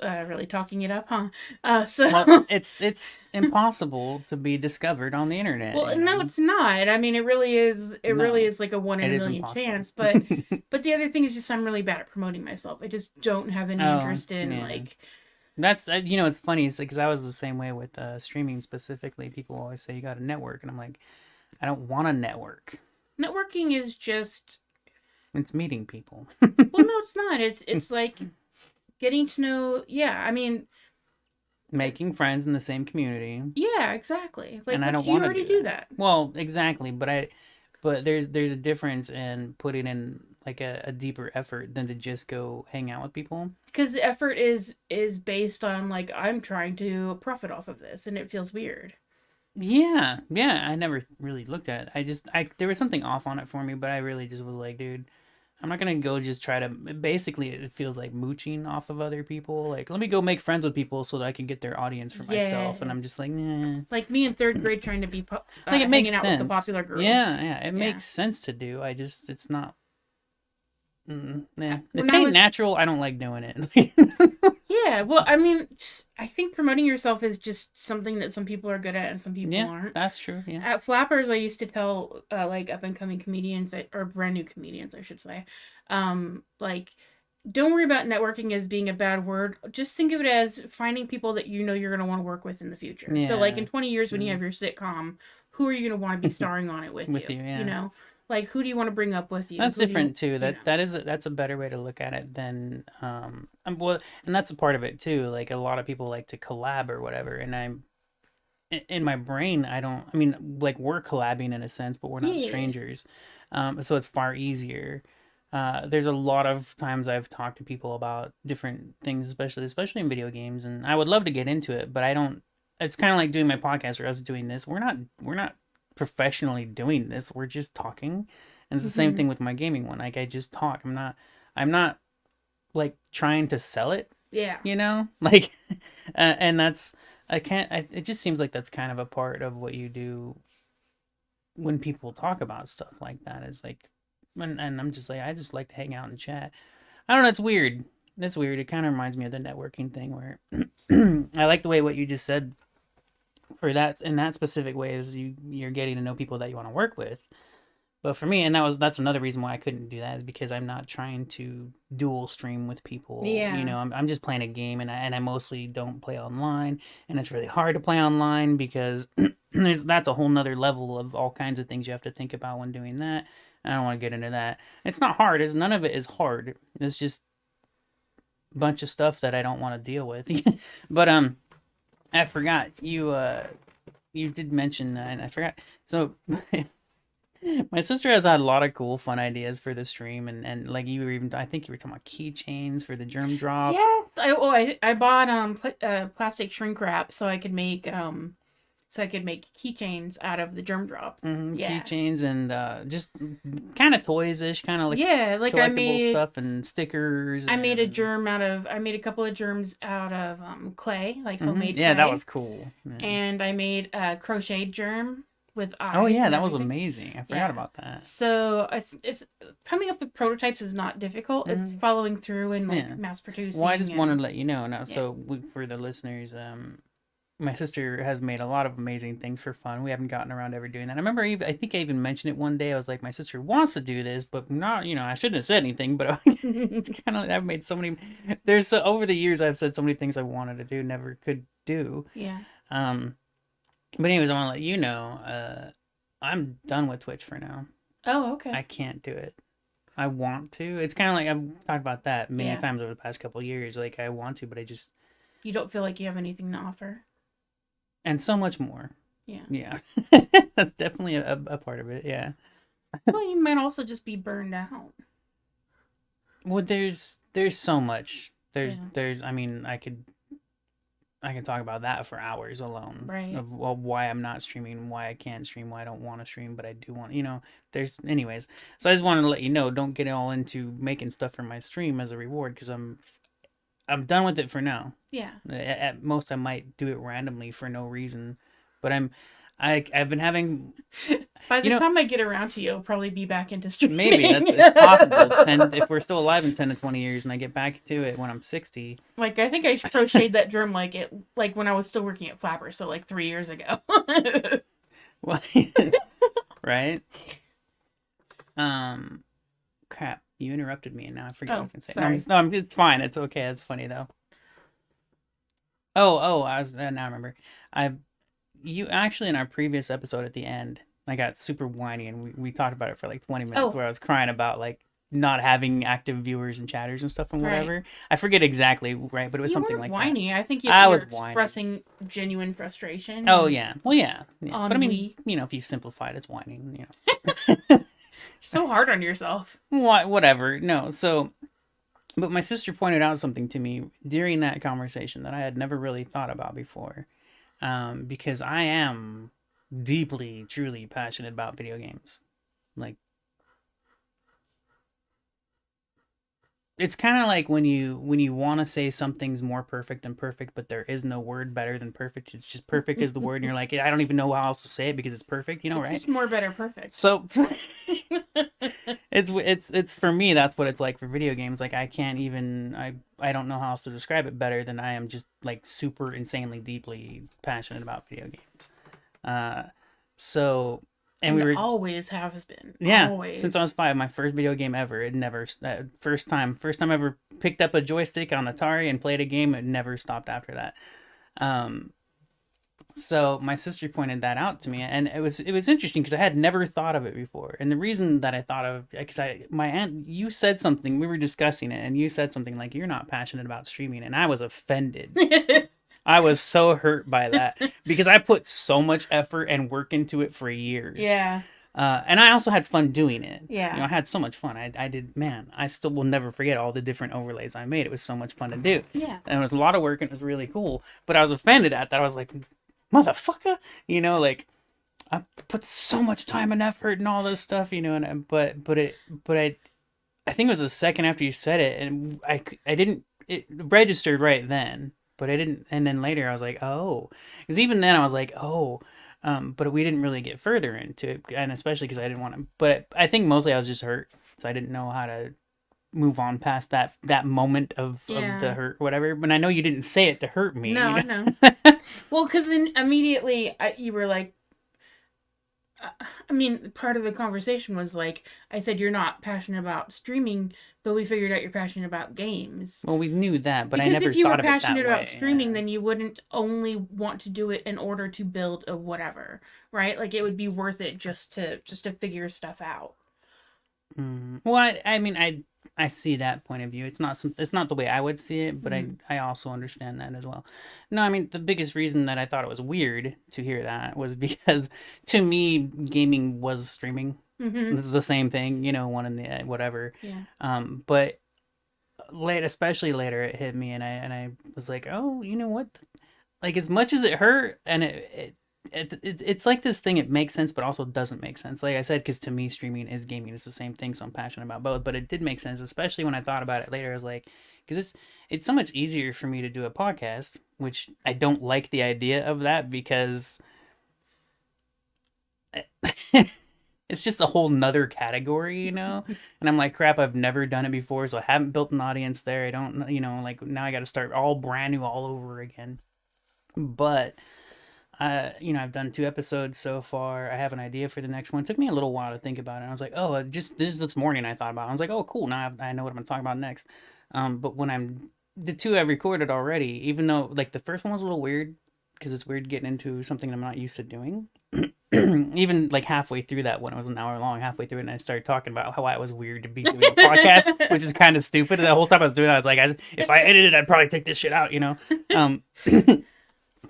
really talking it up, huh? Well, it's impossible to be discovered on the internet. Well, no, it's not. I mean, it really is. It really is like a 1 in a million chance. But the other thing is just I'm really bad at promoting myself. I just don't have any interest in like. That's it's funny. It's because I was the same way with streaming specifically. People always say you got to network, and I'm like, I don't want to network. Networking is just. It's meeting people. Well, no, it's not. It's like getting to know. Yeah, I mean. Making friends in the same community. Yeah, exactly. Like, and I don't want to already do that. Well, exactly, but there's a difference in putting in like a deeper effort than to just go hang out with people. Because the effort is based on like I'm trying to profit off of this, and it feels weird. Yeah. I never really looked at it. There was something off on it for me, but I really just was like, dude, I'm not gonna go just try to. Basically, it feels like mooching off of other people. Like, let me go make friends with people so that I can get their audience for myself. And I'm just like, nah. Like me in third grade trying to be like it makes hanging out sense with the popular girls. Yeah, it makes sense to do. It's not. Nah. If it ain't natural, I don't like doing it. Yeah, well, I mean, I think promoting yourself is just something that some people are good at and some people aren't. That's true, yeah. At Flappers, I used to tell, like, up-and-coming comedians, or brand-new comedians, I should say, like, don't worry about networking as being a bad word. Just think of it as finding people that you know you're going to want to work with in the future. So, like in 20 years when you have your sitcom, who are you going to want to be starring on it with with you? you, yeah. You know, like who do you want to bring up with you? That's Who different too. you know? That's a better way to look at it than well, and that's a part of it too. Like a lot of people like to collab or whatever, and I'm in my brain, I don't. I mean, like we're collabing in a sense, but we're not Yeah. strangers, so it's far easier. There's a lot of times I've talked to people about different things, especially in video games, and I would love to get into it, but I don't. It's kind of like doing my podcast or us doing this. We're not professionally doing this. We're just talking, and it's the same thing with my gaming one. Like I just talk. I'm not like trying to sell it. Yeah. You know, like, and that's I can't. It just seems like that's kind of a part of what you do when people talk about stuff like that. Is like, and I'm just like, I just like to hang out and chat. I don't know. It's weird. That's weird. It kind of reminds me of the networking thing where I like the way what you just said for that in that specific way is you're getting to know people that you want to work with. But for me, and that's another reason why I couldn't do that is because I'm not trying to dual stream with people. Yeah. You know, I'm just playing a game, and I mostly don't play online, and it's really hard to play online because that's a whole nother level of all kinds of things you have to think about when doing that. I don't want to get into that. It's not hard. It's none of it is hard. It's just a bunch of stuff that I don't want to deal with. But I forgot you did mention and I forgot. So my sister has had a lot of cool, fun ideas for the stream, and like you were even, I think you were talking about keychains for the germ drop. Yes, I bought plastic shrink wrap so I could make keychains out of the germ drops. Yeah, Keychains and just kind of toys-ish, kind of like like collectible stuff and stickers. I made a couple of germs out of clay, like homemade Yeah, clay. that was cool. Yeah. And I made a crocheted germ with eyes. Oh yeah, that was amazing. I forgot about that. So it's coming up with prototypes is not difficult. It's following through and like mass producing. Well, I just wanted to let you know now. So for the listeners, my sister has made a lot of amazing things for fun. We haven't gotten around to ever doing that. I remember I think I even mentioned it one day. I was like, my sister wants to do this, but not, I shouldn't have said anything, but it's kind of, I've made so many, over the years, I've said so many things I wanted to do, never could do. Yeah. But anyways, I want to let you know, I'm done with Twitch for now. Oh, okay. I can't do it. I want to. It's kind of like I've talked about that many times over the past couple of years. Like I want to, but I just. You don't feel like you have anything to offer. And so much more. Yeah. Yeah. That's definitely a part of it. Yeah. Well, you might also just be burned out. Well, there's so much. There's. I mean, I can talk about that for hours alone. Right. Of why I'm not streaming, why I can't stream, why I don't want to stream, but I do want. There's anyways. So I just wanted to let you know, don't get all into making stuff for my stream as a reward because I'm done with it for now. Yeah. At most, I might do it randomly for no reason, but I've been having. By the time I get around to you, I'll probably be back into streaming. Maybe it's possible. If we're still alive in 10 to 20 years, and I get back to it when I'm 60. Like I think I crocheted that germ like when I was still working at Flapper, so like 3 years ago. Well, right. Crap. You interrupted me, and now I forget what I was going to say. Sorry. No, it's fine. It's okay. It's funny, though. Oh, I was, now I remember. You actually, in our previous episode at the end, I got super whiny, and we talked about it for like 20 minutes, where I was crying about, like, not having active viewers and chatters and stuff and whatever. Right. I forget exactly, right, but it was something like whiny. that. I think you were expressing genuine frustration. Oh, yeah. Well, yeah. But I mean, if you simplify it, it's whining, So hard on yourself. Whatever. No, so, but my sister pointed out something to me during that conversation that I had never really thought about before. Because I am deeply, truly passionate about video games. Like, it's kind of like when you want to say something's more perfect than perfect, but there is no word better than perfect. It's just perfect is the word, and you're like, I don't even know how else to say it because it's perfect, right? It's just more, better, perfect. So it's for me, that's what it's like for video games. Like I can't even I don't know how else to describe it better than I am just like super insanely deeply passionate about video games. So And we were always has been. Yeah, always. Since I was 5, my first video game ever. It never first time I ever picked up a joystick on Atari and played a game. It never stopped after that. So my sister pointed that out to me, and it was interesting because I had never thought of it before. And the reason that I thought of, because my aunt, you said something, we were discussing it, and you said something like, "You're not passionate about streaming," and I was offended. I was so hurt by that because I put so much effort and work into it for years. Yeah. And I also had fun doing it. Yeah. I had so much fun. I did, man, I still will never forget all the different overlays I made. It was so much fun to do. Yeah. And it was a lot of work and it was really cool. But I was offended at that. I was like, motherfucker, like I put so much time and effort and all this stuff, and but I think it was the second after you said it, and I didn't, it registered right then, but I didn't, and then later I was like, oh, because even then I was like, oh, but we didn't really get further into it, and especially because I didn't want to, but I think mostly I was just hurt, so I didn't know how to move on past that moment of the hurt or whatever. But I know you didn't say it to hurt me. No, I know. Well, because then immediately you were like, I mean, part of the conversation was like, I said you're not passionate about streaming, but we figured out you're passionate about games. Well, we knew that, but because I never thought of it that way. if you were passionate about streaming, then you wouldn't only want to do it in order to build a whatever, right? Like it would be worth it just to figure stuff out. Well, I mean, I see that point of view. It's not the way I would see it, but I also understand that as well. No, I mean, the biggest reason that I thought it was weird to hear that was because to me, gaming was streaming. Mm-hmm. This is the same thing, one in the whatever. Yeah. But especially later, it hit me, and I was like, oh, you know what? Like, as much as it hurt, and it's like this thing, it makes sense but also doesn't make sense, like I said, because to me streaming is gaming. It's the same thing, so I'm passionate about both. But it did make sense, especially when I thought about it later. I was like, because it's so much easier for me to do a podcast, which I don't like the idea of that, because it's just a whole nother category, and I'm like, crap, I've never done it before, so I haven't built an audience there. I don't, like, now I got to start all brand new all over again. But I've done 2 episodes so far. I have an idea for the next one. It took me a little while to think about it. I was like, oh, this morning I thought about it. I was like, oh, cool. Now I know what I'm going to talk about next. But when the 2 I've recorded already, even though like the first one was a little weird, because it's weird getting into something I'm not used to doing. Even like halfway through that one, it was an hour long, halfway through it, and I started talking about how I was weird to be doing a podcast, which is kind of stupid. And the whole time I was doing that, I was like, if I edited it, I'd probably take this shit out,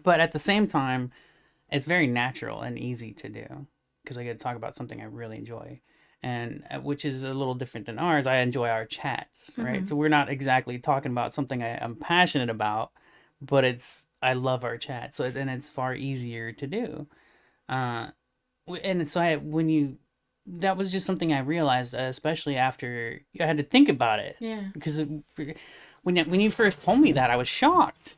But at the same time, it's very natural and easy to do, because I get to talk about something I really enjoy, and which is a little different than ours. I enjoy our chats, right? Mm-hmm. So we're not exactly talking about something I'm passionate about, but I love our chat. So then it's far easier to do. And so that was just something I realized, especially after I had to think about it. Yeah. Because when you first told me that, I was shocked.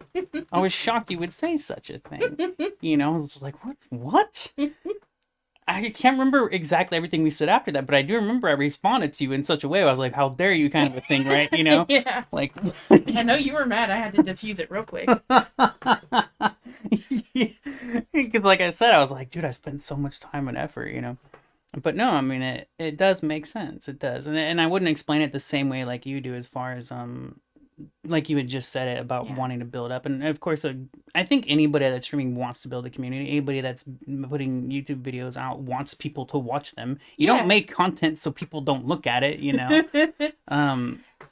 I was shocked you would say such a thing. I was like, what? I can't remember exactly everything we said after that, but I do remember I responded to you in such a way. I was like, how dare you, kind of a thing, right? Yeah. Like, I know you were mad. I had to diffuse it real quick. Because like I said, I was like, dude, I spent so much time and effort, But no, I mean, it does make sense. It does. And I wouldn't explain it the same way like you do, as far as, like you had just said it about wanting to build up. And of course, I think anybody that's streaming wants to build a community. Anybody that's putting YouTube videos out wants people to watch them. You don't make content so people don't look at it,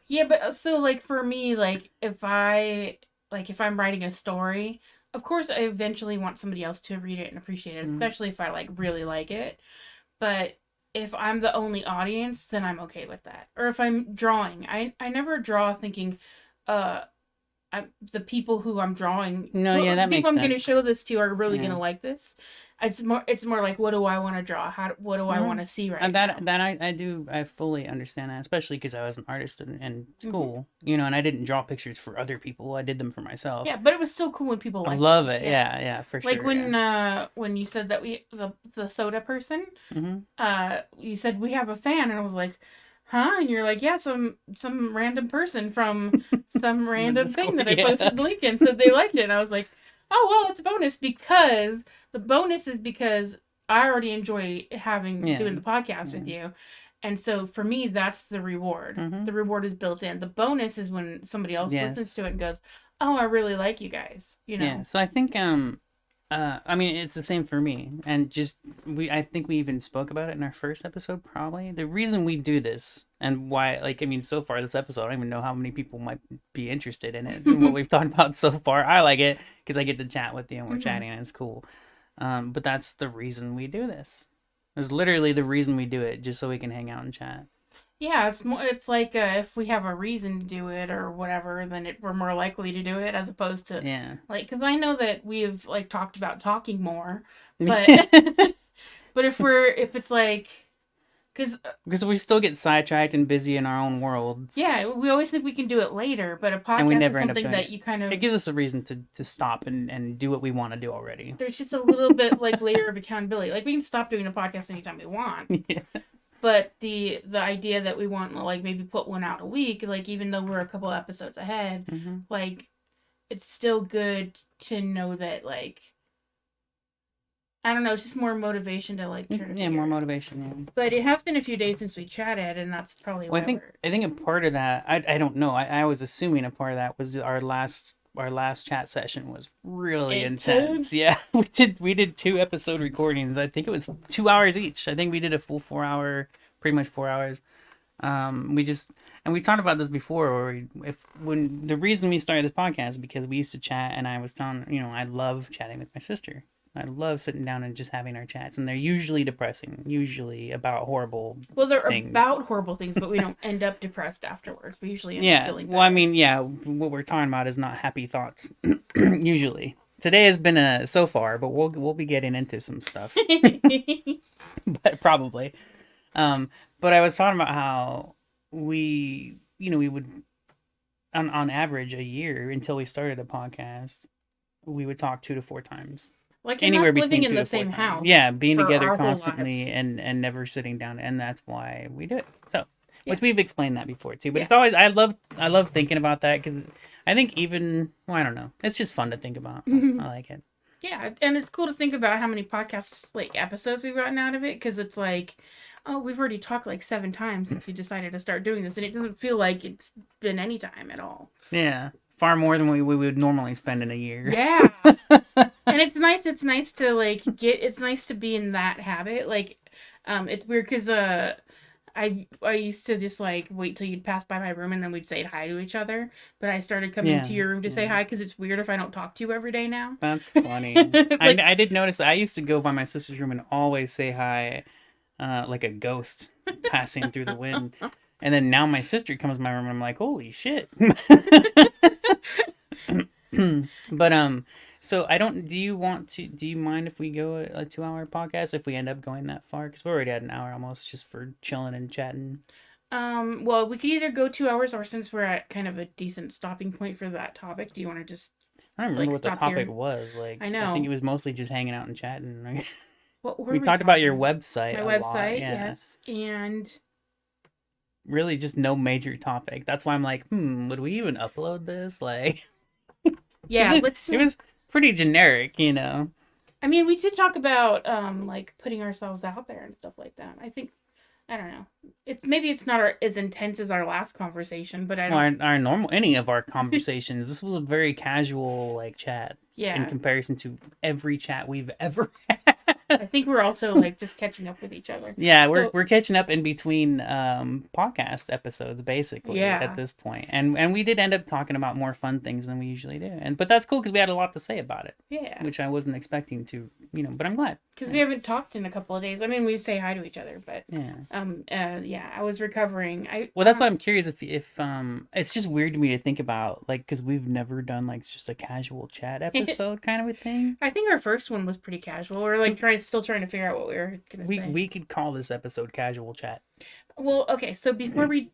Yeah, but so like for me, like if I'm writing a story, of course I eventually want somebody else to read it and appreciate it, especially if I like really like it. But if I'm the only audience, then I'm okay with that. Or if I'm drawing, I never draw thinking, the people who I'm drawing, that makes sense. The people I'm going to show this to are really going to like this. It's more like, what do I want to draw? What do I want to see right now? I fully understand that, especially because I was an artist in school, and I didn't draw pictures for other people. I did them for myself. Yeah, but it was still cool when people liked it. I love it. Yeah, for sure. Like when you said that the soda person, you said we have a fan, and I was like, huh? And you're like, yeah, some random person from some random thing that I posted the link in said they liked it. And I was like, oh, well, it's a bonus, because the bonus is because I already enjoy doing the podcast with you. And so for me, that's the reward. Mm-hmm. The reward is built in. The bonus is when somebody else listens to it and goes, "Oh, I really like you guys." Yeah. So I think I mean, it's the same for me, and I think we even spoke about it in our first episode. Probably the reason we do this and why, like, I mean, so far this episode, I don't even know how many people might be interested in it. And what we've talked about so far, I like it because I get to chat with you and we're chatting and it's cool. But that's the reason we do this. It's literally the reason we do it, just so we can hang out and chat. Yeah, it's like if we have a reason to do it or whatever, then we're more likely to do it as opposed to like, because I know that we've like talked about talking more, but but if it's like because we still get sidetracked and busy in our own worlds. Yeah, we always think we can do it later, but a podcast is something that you kind of... It gives us a reason to stop and do what we want to do already. There's just a little bit like layer of accountability. Like we can stop doing a podcast anytime we want. Yeah. But the idea that we want to like maybe put one out a week, like even though we're a couple episodes ahead, like it's still good to know that like I don't know, it's just more motivation to like turn it. Yeah, more motivation, yeah. But it has been a few days since we chatted, and that's probably why I think a part of that, I don't know. I was assuming a part of that was our last chat session was really intense. Yeah. We did 2 episode recordings. I think it was 2 hours each. I think we did a full 4 hour, pretty much 4 hours. We talked about this before, where when the reason we started this podcast is because we used to chat, and I was telling, I love chatting with my sister. I love sitting down and just having our chats, and they're usually depressing, usually about horrible things. About horrible things, but we don't end up depressed afterwards. We usually end up feeling better. Well, I mean, what we're talking about is not happy thoughts, usually. Today has been so far, but we'll be getting into some stuff. But probably. But I was talking about how we would, on average, a year until we started a podcast, we would talk 2 to 4 times. Like anywhere between living in the same house. Yeah, being together constantly and never sitting down, and that's why we do it. So, which we've explained that before too. But it's always I love thinking about that because I think I don't know, it's just fun to think about. I like it. Yeah, and it's cool to think about how many podcasts like episodes we've gotten out of it because it's like, oh, we've already talked like 7 times since we decided to start doing this, and it doesn't feel like it's been any time at all. Yeah. Far more than we would normally spend in a year. Yeah. And it's nice to like it's nice to be in that habit. Like, it's weird because I used to just like wait till you'd pass by my room and then we'd say hi to each other. But I started coming to your room to say hi because it's weird if I don't talk to you every day now. That's funny. Like, I did notice that I used to go by my sister's room and always say hi, like a ghost passing through the wind. And then now my sister comes to my room and I'm like, holy shit. But so do you mind if we go a 2-hour podcast if we end up going that far? Because we're already at an hour almost just for chilling and chatting. Well, we could either go 2 hours, or since we're at kind of a decent stopping point for that topic, do you want to just I don't remember what the topic was. Like, I know. I think it was mostly just hanging out and chatting. We talked about your website. My website, yes. And really just no major topic. That's why I'm like, would we even upload this? Like, yeah, it was pretty generic, I mean, we did talk about like putting ourselves out there and stuff like that. I don't know. It's not as intense as our last conversation, but our normal any of our conversations. This was a very casual like chat. Yeah. In comparison to every chat we've ever had. I think we're also like just catching up with each other. Yeah, we're catching up in between podcast episodes basically at this point. And we did end up talking about more fun things than we usually do. But that's cool because we had a lot to say about it. Yeah. Which I wasn't expecting to, but I'm glad. Because we haven't talked in a couple of days. I mean, we say hi to each other, but I was recovering. That's why I'm curious if it's just weird to me to think about, like, because we've never done like just a casual chat episode kind of a thing. I think our first one was pretty casual. We're like still trying to figure out what we were gonna say. We could call this episode casual chat. Well, okay. So before we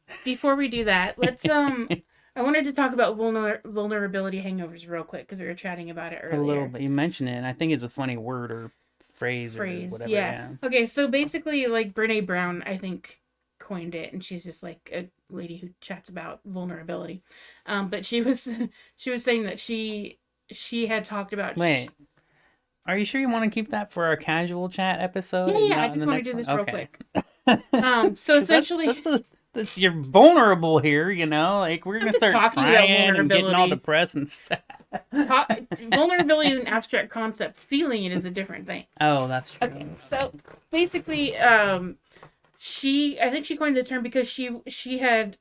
do that, let's I wanted to talk about vulnerability hangovers real quick because we were chatting about it earlier. A little bit. You mentioned it, and I think it's a funny word or phrase or whatever. Yeah. Okay, so basically, like Brene Brown, I think coined it, and she's just like a lady who chats about vulnerability. But she was saying that she had talked about. Wait. Are you sure you want to keep that for our casual chat episode? Yeah. I just want to do this real quick. So 'Cause essentially, you're vulnerable here, you know? Like, we're going to start talking about crying and getting all vulnerability. depressed and sad. Vulnerability is an abstract concept. Feeling it is a different thing. Oh, that's true. Okay, so basically, I think she coined the term because she had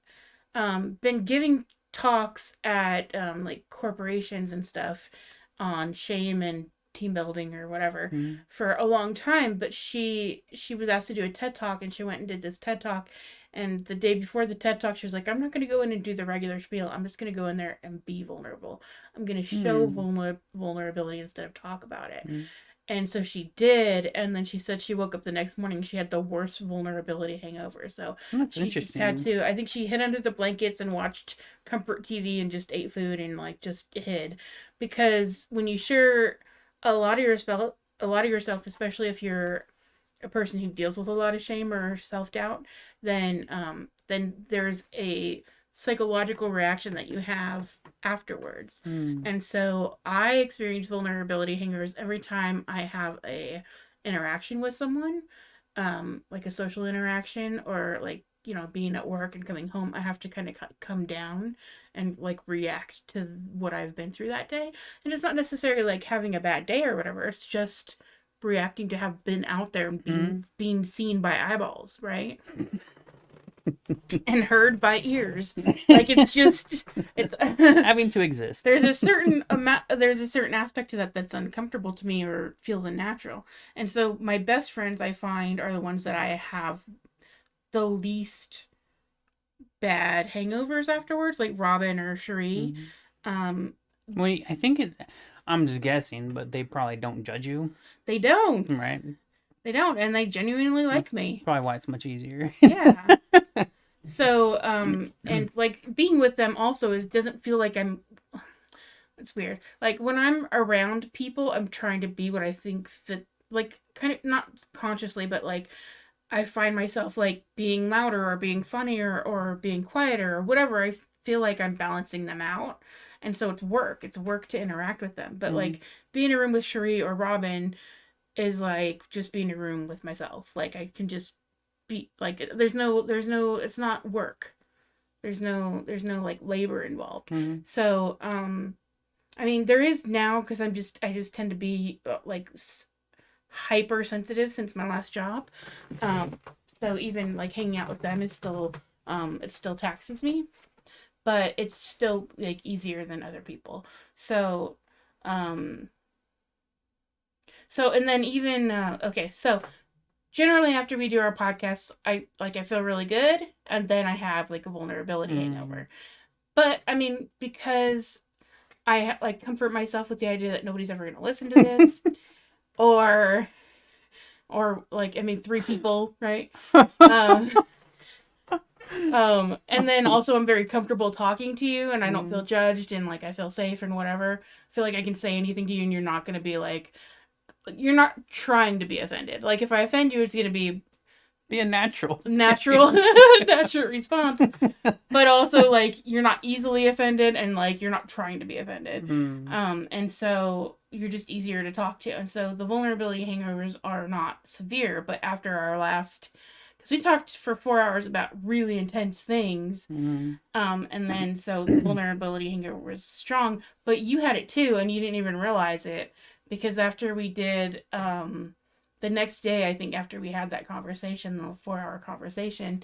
been giving talks at like corporations and stuff on shame and team building or whatever for a long time, but she was asked to do a TED Talk, and she went and did this TED Talk, and the day before the TED Talk she was like, I'm not going to go in and do the regular spiel, I'm just going to go in there and be vulnerable, I'm going to show vulnerability instead of talk about it. And so she did, and then she said she woke up the next morning, she had the worst vulnerability hangover. So that's she just had to, I think she hid under the blankets and watched comfort TV and just ate food and like just hid. Because when you share a lot of yourself, especially if you're a person who deals with a lot of shame or self-doubt, then there's a psychological reaction that you have afterwards. And so I experience vulnerability hangovers every time I have a interaction with someone, like a social interaction, or like, you know, being at work and coming home. I have to kind of come down and like react to what I've been through that day. And it's not necessarily like having a bad day or whatever, it's just reacting to have been out there and being seen by eyeballs, right? And heard by ears. Like, it's just, it's having to exist. There's a certain aspect to that that's uncomfortable to me or feels unnatural. And so my best friends, I find, are the ones that I have the least bad hangovers afterwards, like Robin or Cherie. Well, I think I'm just guessing, but they probably don't judge you. They don't. Right. They don't, and they genuinely like me. Probably why it's much easier. Yeah. So, and like being with them also doesn't feel like it's weird. Like when I'm around people, I'm trying to be what I think that, like, kind of not consciously, but like I find myself like being louder or being funnier or being quieter or whatever. I feel like I'm balancing them out. And so it's work to interact with them. But like being in a room with Cherie or Robin is like just being in a room with myself. Like I can just be like, there's no, it's not work. There's no like labor involved. So, I mean, there is now, because I just tend to be like hypersensitive since my last job. So even like hanging out with them is still, it still taxes me, but it's still like easier than other people. So, and then even, okay, so generally after we do our podcasts, I feel really good, and then I have like a vulnerability hangover. But I mean, because I like comfort myself with the idea that nobody's ever going to listen to this, or like, I mean, 3 people, right? And then also I'm very comfortable talking to you, and I don't feel judged, and like I feel safe and whatever. I feel like I can say anything to you, and you're not going to be like, you're not trying to be offended. Like if I offend you, it's going to be a natural response. But also like you're not easily offended, and like you're not trying to be offended. And so you're just easier to talk to. And so the vulnerability hangovers are not severe, but after our last, because we talked for 4 hours about really intense things, and then so the vulnerability hangover was strong, but you had it too, and you didn't even realize it. Because after we did, the next day, I think after we had that conversation, the 4-hour conversation,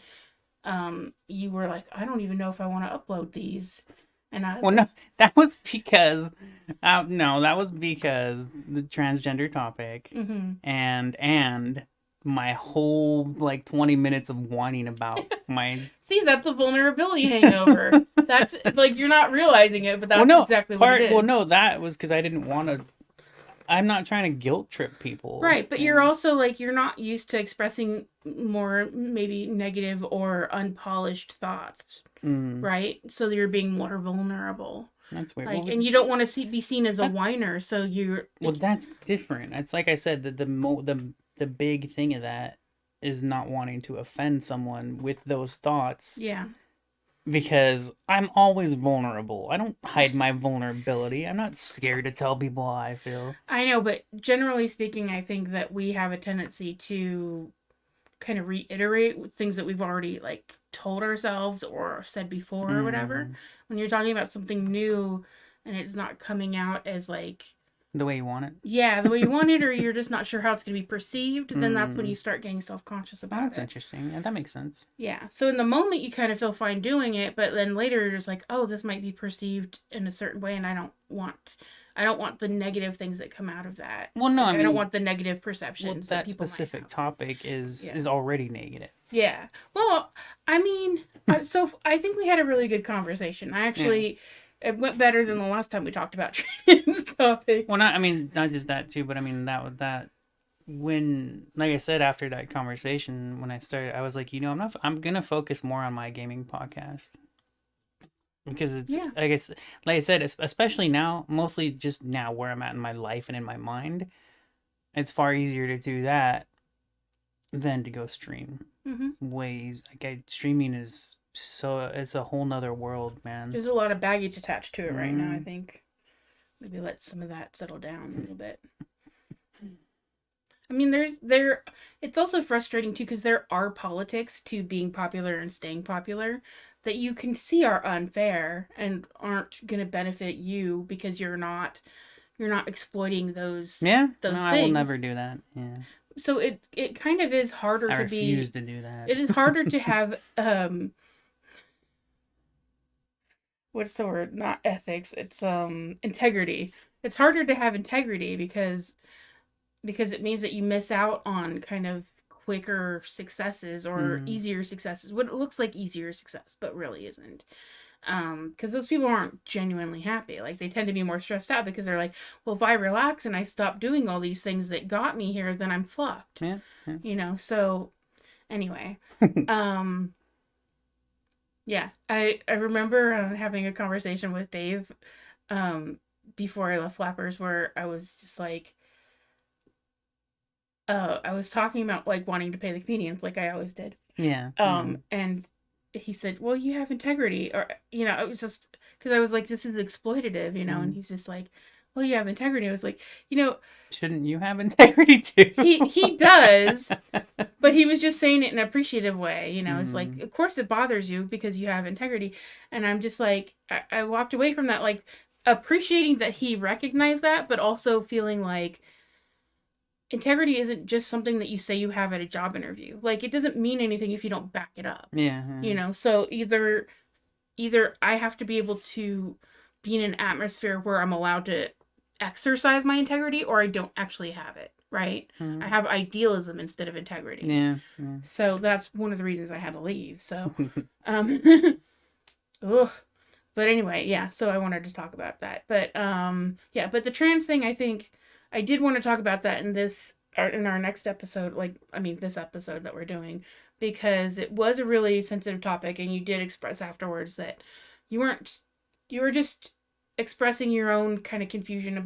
you were like, I don't even know if I want to upload these. And I was no, that was because, the transgender topic, and my whole like 20 minutes of whining about my. See, that's a vulnerability hangover. That's like, you're not realizing it, but that's exactly what it is. Well, no, that was because I didn't want to. I'm not trying to guilt trip people. Right, but you're also like, you're not used to expressing more maybe negative or unpolished thoughts, right? So you're being more vulnerable. That's weird. Like, and you don't want to be seen as a whiner, so you're. Well, that's different. It's like I said, the big thing of that is not wanting to offend someone with those thoughts. Yeah. because I'm always vulnerable. I don't hide my vulnerability. I'm not scared to tell people how I feel. I know, but generally speaking, I think that we have a tendency to kind of reiterate things that we've already like told ourselves or said before or whatever. When you're talking about something new and it's not coming out as like the way you want it. Yeah, the way you want it, or you're just not sure how it's going to be perceived, then that's when you start getting self-conscious about That's it. interesting. Yeah, that makes sense. Yeah. So in the moment you kind of feel fine doing it, but then later you're just like, oh, this might be perceived in a certain way, and I don't want the negative things that come out of that. Well, no, like, I mean, don't want the negative perceptions that people specific might have. topic is already negative. Yeah. Well, I mean, so I think we had a really good conversation. I actually it went better than the last time we talked about trans topics. Well, not just that too, but I mean that when, like I said, after that conversation, when I started, I was like, I'm gonna focus more on my gaming podcast because it's I guess, like I said, especially now, mostly just now where I'm at in my life and in my mind, it's far easier to do that than to go stream. Ways like streaming is it's a whole nother world, man. There's a lot of baggage attached to it right now. I think maybe let some of that settle down a little bit. I mean, it's also frustrating too because there are politics to being popular and staying popular that you can see are unfair and aren't going to benefit you because you're not exploiting those things. I will never do that. Yeah. So it kind of is harder I to be. refuse to do that. It is harder to have what's the word? Not ethics. It's integrity. It's harder to have integrity because it means that you miss out on kind of quicker successes or easier successes. What it looks like easier success, but really isn't. Because those people aren't genuinely happy. Like, they tend to be more stressed out because they're like, well, if I relax and I stop doing all these things that got me here, then I'm fucked. Yeah. So anyway, yeah, I remember having a conversation with Dave before I left Flappers where I was just like, I was talking about like wanting to pay the comedians like I always did. Yeah. And he said, well, you have integrity, or it was just because I was like, this is exploitative, and he's just like, well, you have integrity. I was like, shouldn't you have integrity too? he does, but he was just saying it in an appreciative way. It's like, of course it bothers you because you have integrity, and I'm just like, I walked away from that like appreciating that he recognized that, but also feeling like integrity isn't just something that you say you have at a job interview. Like, it doesn't mean anything if you don't back it up. Yeah. So either I have to be able to be in an atmosphere where I'm allowed to exercise my integrity, or I don't actually have it, right? I have idealism instead of integrity. Yeah. So that's one of the reasons I had to leave. So, But anyway, yeah, so I wanted to talk about that. But, but the trans thing, I think I did want to talk about that in our next episode, this episode that we're doing, because it was a really sensitive topic, and you did express afterwards that you were just expressing your own kind of confusion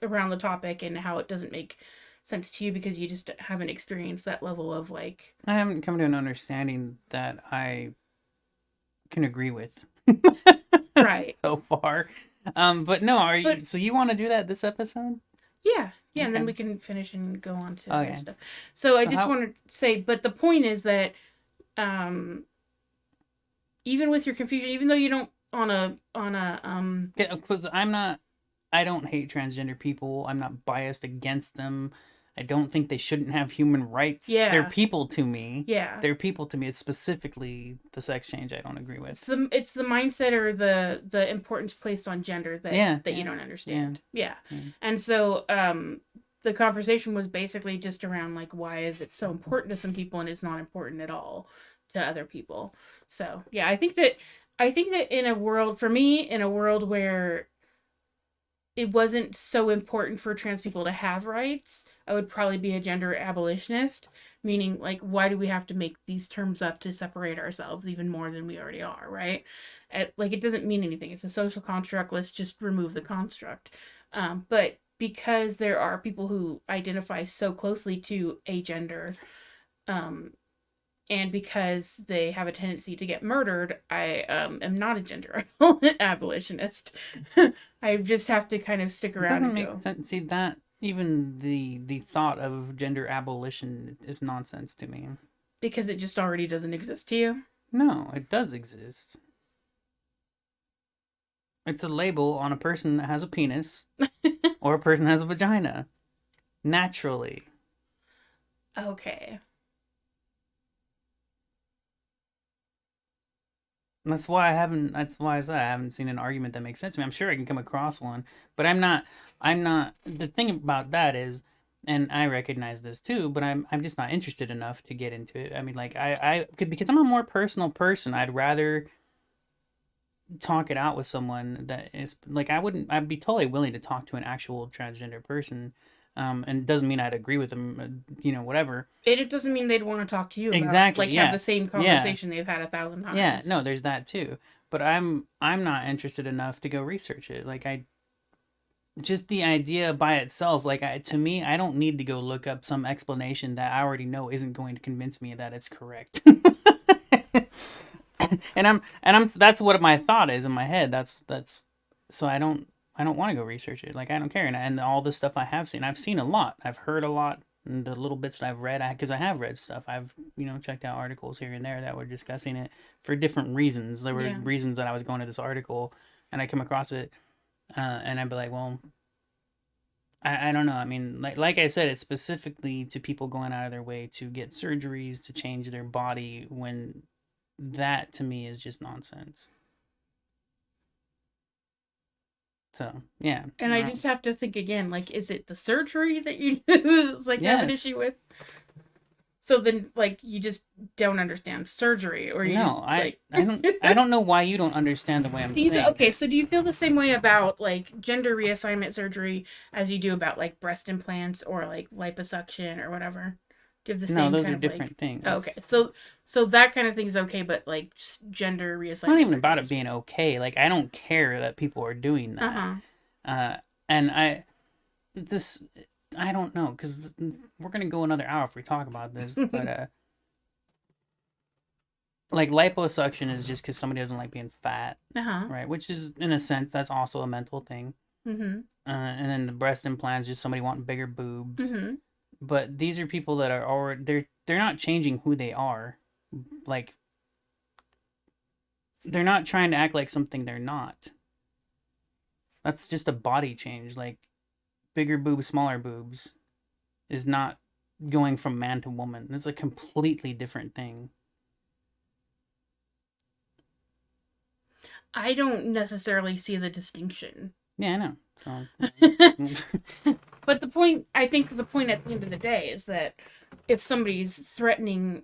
around the topic and how it doesn't make sense to you because you just haven't experienced that level of like. I haven't come to an understanding that I can agree with. Right. So far. But no, so you want to do that this episode? Yeah, okay. And then we can finish and go on to other stuff. So I just want to say, but the point is that even with your confusion, even though you don't I don't hate transgender people. I'm not biased against them. I don't think they shouldn't have human rights. Yeah. They're people to me. Yeah. They're people to me. It's specifically the sex change I don't agree with. It's the mindset or the importance placed on gender that you don't understand. Yeah. And so the conversation was basically just around like, why is it so important to some people and it's not important at all to other people. So yeah, I think that in a world where it wasn't so important for trans people to have rights, I would probably be a gender abolitionist, meaning like, why do we have to make these terms up to separate ourselves even more than we already are, right? It doesn't mean anything. It's a social construct. Let's just remove the construct. But because there are people who identify so closely to a gender, And because they have a tendency to get murdered, I am not a gender abolitionist. I just have to kind of stick It around doesn't and make go. sense. See that even the thought of gender abolition is nonsense to me. Because it just already doesn't exist to you. No, it does exist. It's a label on a person that has a penis or a person that has a vagina. Naturally. Okay. That's why I said I haven't seen an argument that makes sense to me. I'm sure I can come across one, but I'm not the thing about that is, and I recognize this too, but I'm just not interested enough to get into it. I mean, like I could, because I'm a more personal person. I'd rather talk it out with someone that is like, I'd be totally willing to talk to an actual transgender person. And it doesn't mean I'd agree with them, whatever. And it doesn't mean they'd want to talk to you about, Exactly. like, have Yeah. the same Yeah. conversation they've had 1,000 Yeah. times. No, there's that too. But I'm not interested enough to go research it. Like, I just the idea by itself, like, to me, I don't need to go look up some explanation that I already know isn't going to convince me that it's correct. And I'm that's what my thought is in my head. That's so I don't want to go research it. Like, I don't care. And all the stuff I've seen a lot. I've heard a lot. And the little bits that I've read, because I have read stuff. I've checked out articles here and there that were discussing it for different reasons. There were Yeah. reasons that I was going to this article, and I come across it, and I'd be like, well, I don't know. I mean, like I said, it's specifically to people going out of their way to get surgeries to change their body, when that to me is just nonsense. So yeah. And I just have to think again, like, is it the surgery that you like have an Yes. issue with? So then, like, you just don't understand surgery, or you just No, like. I don't know why you don't understand the way I'm saying. Okay, so do you feel the same way about like gender reassignment surgery as you do about like breast implants or like liposuction or whatever? Do you have the No, same those kind are of different like? things. Oh, okay, so that kind of thing's okay, but like just gender It's not reassignment even about surgery it is being okay. Like, I don't care that people are doing Uh that. huh. And this, I don't know, because we're gonna go another hour if we talk about this. But like, liposuction is just because somebody doesn't like being fat, Uh huh. right? Which is, in a sense, that's also a mental thing. Mm-hmm. And then the breast implants, just somebody wanting bigger boobs. Mm-hmm. But these are people that are already, they're not changing who they are. Like, they're not trying to act like something they're not. That's just a body change. Like, bigger boobs, smaller boobs is not going from man to woman. It's a completely different thing. I don't necessarily see the distinction. Yeah, I know. So But the point, I think the point at the end of the day is that if somebody's threatening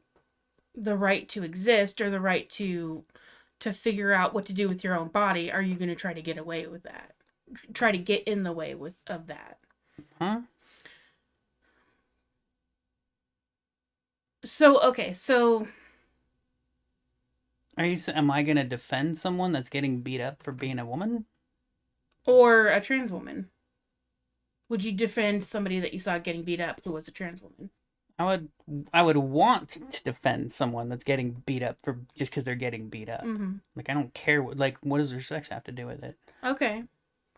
the right to exist or the right to figure out what to do with your own body, are you going to try to get away with that? Try to get in the way of that? huh? So okay, so Am I gonna defend someone that's getting beat up for being a woman? or a trans woman. Would you defend somebody that you saw getting beat up who was a trans woman? I would I would want to defend someone that's getting beat up for just because they're getting beat up. Mm-hmm. Like, I don't care what does their sex have to do with it? Okay.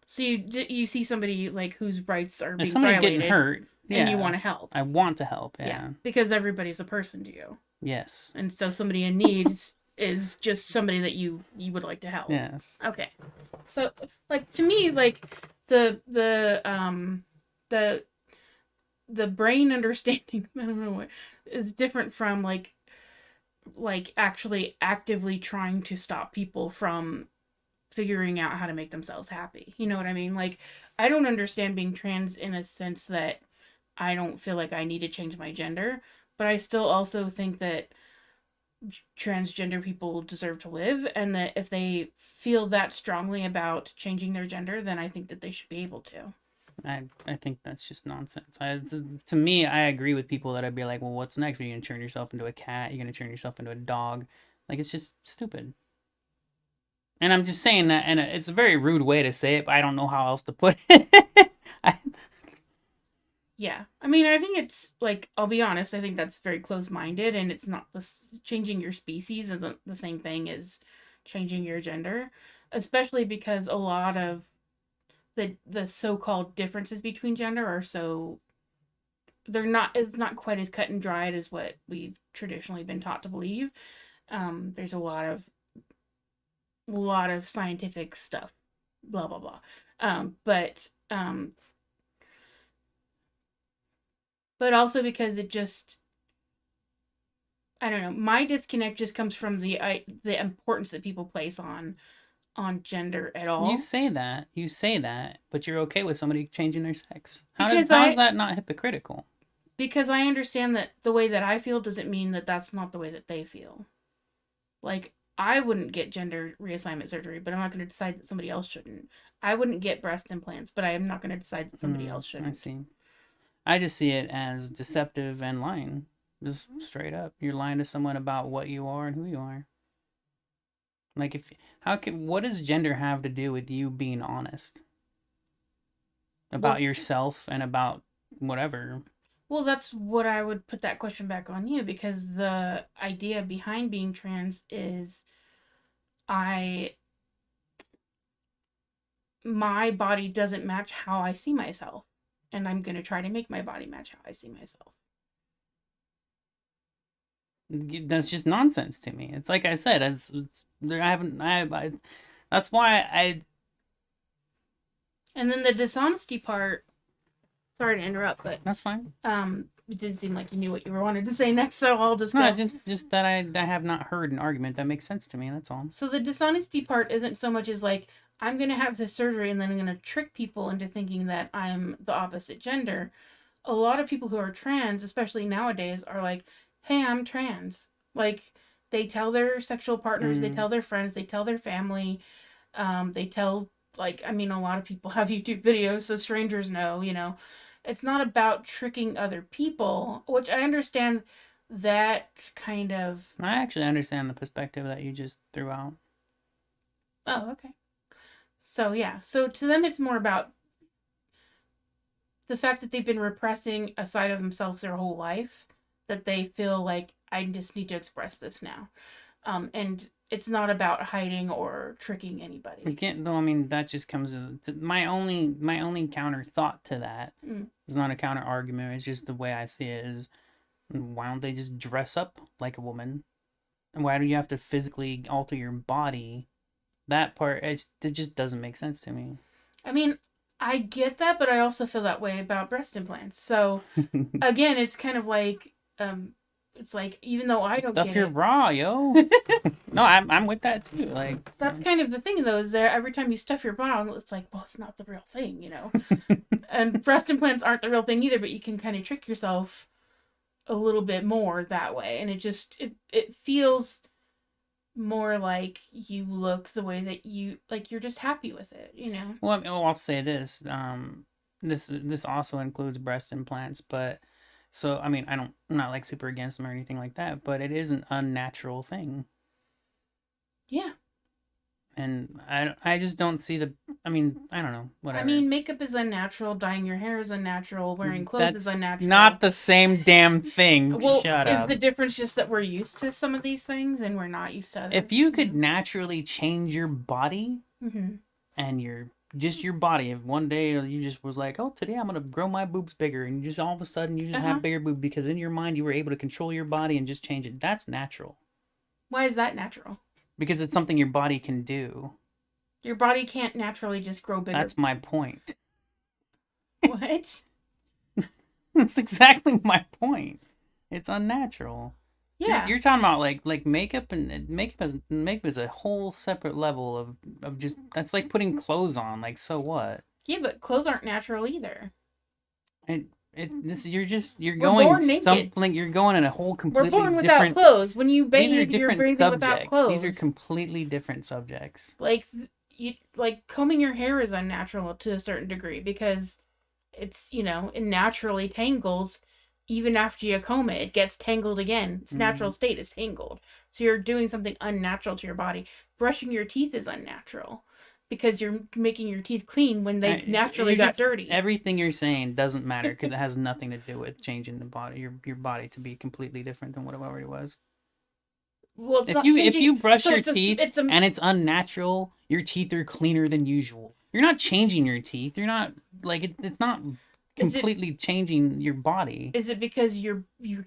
So you see somebody like whose rights are If being somebody's violated, getting hurt, and you yeah, want to help. I want to help. Yeah. Because everybody's a person to you, Yes. and so somebody in need is just somebody that you would like to help. Yes. Okay. So like, to me, like the brain understanding, I don't know what, is different from like actually actively trying to stop people from figuring out how to make themselves happy. You know what I mean? Like, I don't understand being trans in a sense that I don't feel like I need to change my gender, but I still also think that transgender people deserve to live, and that if they feel that strongly about changing their gender, then I think that they should be able to. I think that's just nonsense. To me, I agree with people that I'd be like, well, what's next? Are you gonna turn yourself into a cat? You're gonna turn yourself into a dog? Like, it's just stupid. And I'm just saying that, and it's a very rude way to say it, but I don't know how else to put it. I, Yeah. I mean, I think it's like, I'll be honest, I think that's very close-minded, and it's not changing your species isn't the same thing as changing your gender, especially because a lot of the so-called differences between gender are so it's not quite as cut and dried as what we've traditionally been taught to believe. There's a lot of scientific stuff, blah blah blah. But also because it just, I don't know, my disconnect just comes from the importance that people place on gender at all. You say that, but you're okay with somebody changing their sex. How Because is that not hypocritical? Because I understand that the way that I feel doesn't mean that that's not the way that they feel. Like, I wouldn't get gender reassignment surgery, but I'm not going to decide that somebody else shouldn't. I wouldn't get breast implants, but I am not going to decide that somebody else shouldn't. I see. I just see it as deceptive and lying. Just straight up. You're lying to someone about what you are and who you are. Like, what does gender have to do with you being honest about yourself and about whatever? Well, that's what I would put that question back on you, because the idea behind being trans is my body doesn't match how I see myself, and I'm going to try to make my body match how I see myself. That's just nonsense to me. It's like I said, that's why I. And then the dishonesty part. Sorry to interrupt, but that's fine. It didn't seem like you knew what you wanted to say next, so I'll just go. Just that I have not heard an argument that makes sense to me. That's all. So the dishonesty part isn't so much as like, I'm gonna have this surgery and then I'm gonna trick people into thinking that I'm the opposite gender. A lot of people who are trans, especially nowadays, are like, hey, I'm trans. Like, they tell their sexual partners, they tell their friends, they tell their family, they tell, like, I mean, a lot of people have YouTube videos, so strangers know, you know. It's not about tricking other people, which I understand that kind of... I actually understand the perspective that you just threw out. Oh, okay. So, yeah. So, to them, it's more about the fact that they've been repressing a side of themselves their whole life, that they feel like, I just need to express this now. And it's not about hiding or tricking anybody. Again, though, I mean, that just comes to my only counter thought to that. It's not a counter argument. It's just the way I see it is, why don't they just dress up like a woman? And why do you have to physically alter your body? That part, it just doesn't make sense to me. I mean, I get that, but I also feel that way about breast implants. So, again, it's kind of like, it's like, even though I don't stuff your bra, yo. No, I'm with that too. Like, that's kind of the thing, though, is there every time you stuff your bra, it's like, well, it's not the real thing, you know. And breast implants aren't the real thing either, but you can kind of trick yourself a little bit more that way, and it feels more like you look the way that you're just happy with it, you know. Well, I'll say this. This also includes breast implants, but. So, I mean, I'm not like super against them or anything like that, but it is an unnatural thing. Yeah. And I just don't see I mean, I don't know, whatever. I mean, makeup is unnatural, dyeing your hair is unnatural, wearing clothes is unnatural. Not the same damn thing. Well, shut up. Is the difference just that we're used to some of these things and we're not used to others? If you could naturally change your body, and your body, if one day you just was like, oh, today I'm gonna grow my boobs bigger, and you just all of a sudden you just have bigger boobs because in your mind you were able to control your body and just change it, that's natural. Why is that natural? Because it's something your body can do. Your body can't naturally just grow bigger. That's my point. What? That's exactly my point. It's unnatural. Yeah. You're talking about like makeup, and makeup is a whole separate level of just, that's like putting clothes on. Like, so what? Yeah, but clothes aren't natural either. You're going something. You're going in a whole completely different. We're born without clothes. When you bathe, you're bathing without clothes. These are completely different subjects. Like combing your hair is unnatural to a certain degree because it's, you know, it naturally tangles. Even after you comb it, it gets tangled again. Its natural state is tangled. So you're doing something unnatural to your body. Brushing your teeth is unnatural. because you're making your teeth clean when they naturally got dirty. Everything you're saying doesn't matter because it has nothing to do with changing the body, your body to be completely different than what it already was. Well, if you brush your teeth and it's unnatural, your teeth are cleaner than usual. You're not changing your teeth. You're not like it's not completely changing your body. Is it because your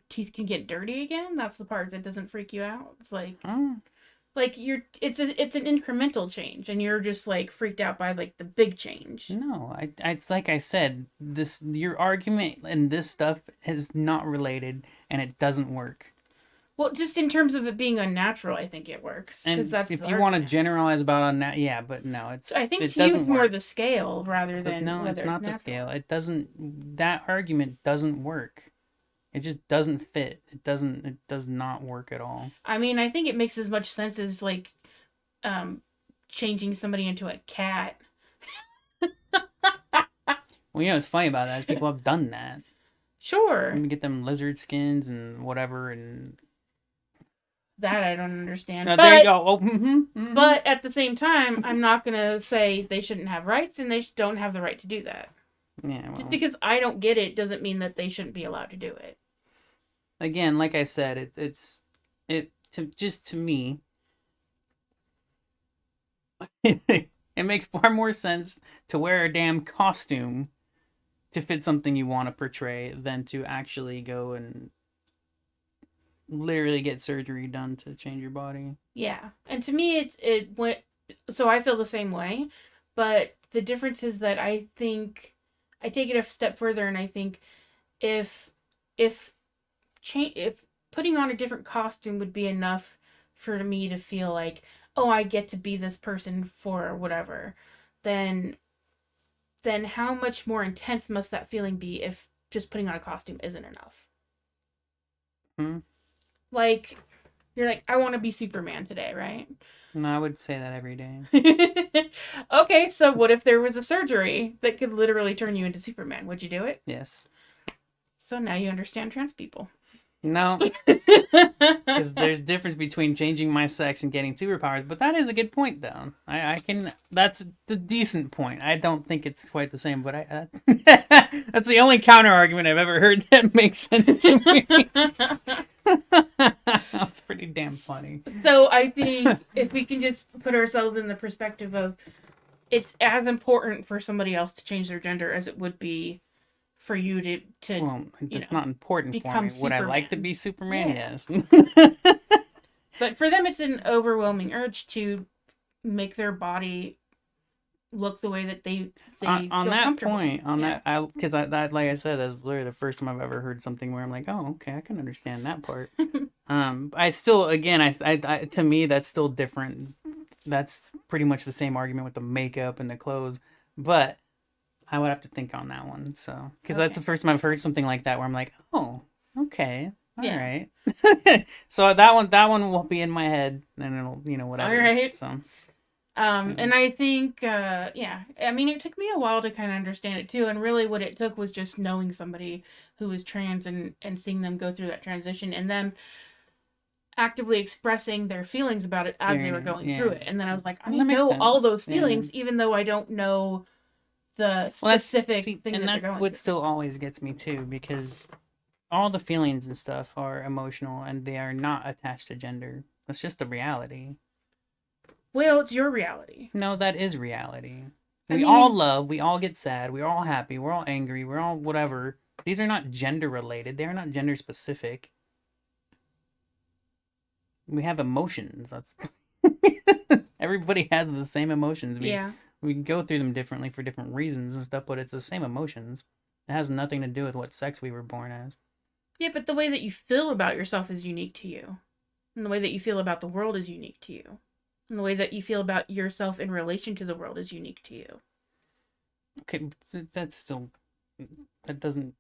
teeth can get dirty again? That's the part that doesn't freak you out. It's like it's an incremental change, and you're just like freaked out by like the big change. No, it's like I said, your argument and this stuff is not related, and it doesn't work. Well, just in terms of it being unnatural, I think it works. And that's if you want to generalize about unnatural, yeah, but no, it's. I think to you it's more the scale rather than no, it's not the scale. It doesn't. That argument doesn't work. It just doesn't fit. It does not work at all. I mean, I think it makes as much sense as like, changing somebody into a cat. Well, you know what's funny about that is people have done that. Sure. You get them lizard skins and whatever and. That I don't understand. But, there you go. Oh, But at the same time, I'm not going to say they shouldn't have rights and they don't have the right to do that. Yeah. Well, just because I don't get it doesn't mean that they shouldn't be allowed to do it. Again, like I said, to me, it makes far more sense to wear a damn costume to fit something you want to portray than to actually go and literally get surgery done to change your body. Yeah. And to me it went so I feel the same way, but the difference is that I think I take it a step further and I think if putting on a different costume would be enough for me to feel like, oh, I get to be this person for whatever, then how much more intense must that feeling be if just putting on a costume isn't enough? Like, you're like, I want to be Superman today, right? No, I would say that every day. Okay, so what if there was a surgery that could literally turn you into Superman? Would you do it? Yes. So now you understand trans people. No. Because there's difference between changing my sex and getting superpowers, but that is a good point, though. That's the decent point. I don't think it's quite the same, but that's the only counter argument I've ever heard that makes sense to me. That's pretty damn funny. So I think if we can just put ourselves in the perspective of it's as important for somebody else to change their gender as it would be for you to well, it's not important for me. Would I like to be Superman? Yeah. Yes. But for them, it's an overwhelming urge to make their body look the way that they on feel that comfortable. Point because like I said, that's literally the first time I've ever heard something where I'm like, oh, okay, I can understand that part. I still, again, I to me that's still different. That's pretty much the same argument with the makeup and the clothes, but I would have to think on that one. So because that's the first time I've heard something like that where I'm like, oh, okay. All right. So that one will be in my head and it'll, whatever. All right. So and I think, I mean, it took me a while to kind of understand it too. And really what it took was just knowing somebody who was trans and seeing them go through that transition and them actively expressing their feelings about it as they were going through it. And then I was like, I know all those feelings, even though I don't know the specific thing that they're going through. And that's what still always gets me too, because all the feelings and stuff are emotional and they are not attached to gender. That's just a reality. Well, it's your reality. No, that is reality. We all love, we all get sad, we're all happy, we're all angry, we're all whatever. These are not gender related. They are not gender specific. We have emotions. That's everybody has the same emotions. We can go through them differently for different reasons and stuff, but it's the same emotions. It has nothing to do with what sex we were born as. Yeah, but the way that you feel about yourself is unique to you. And the way that you feel about the world is unique to you. And the way that you feel about yourself in relation to the world is unique to you. Okay, that's still... That doesn't...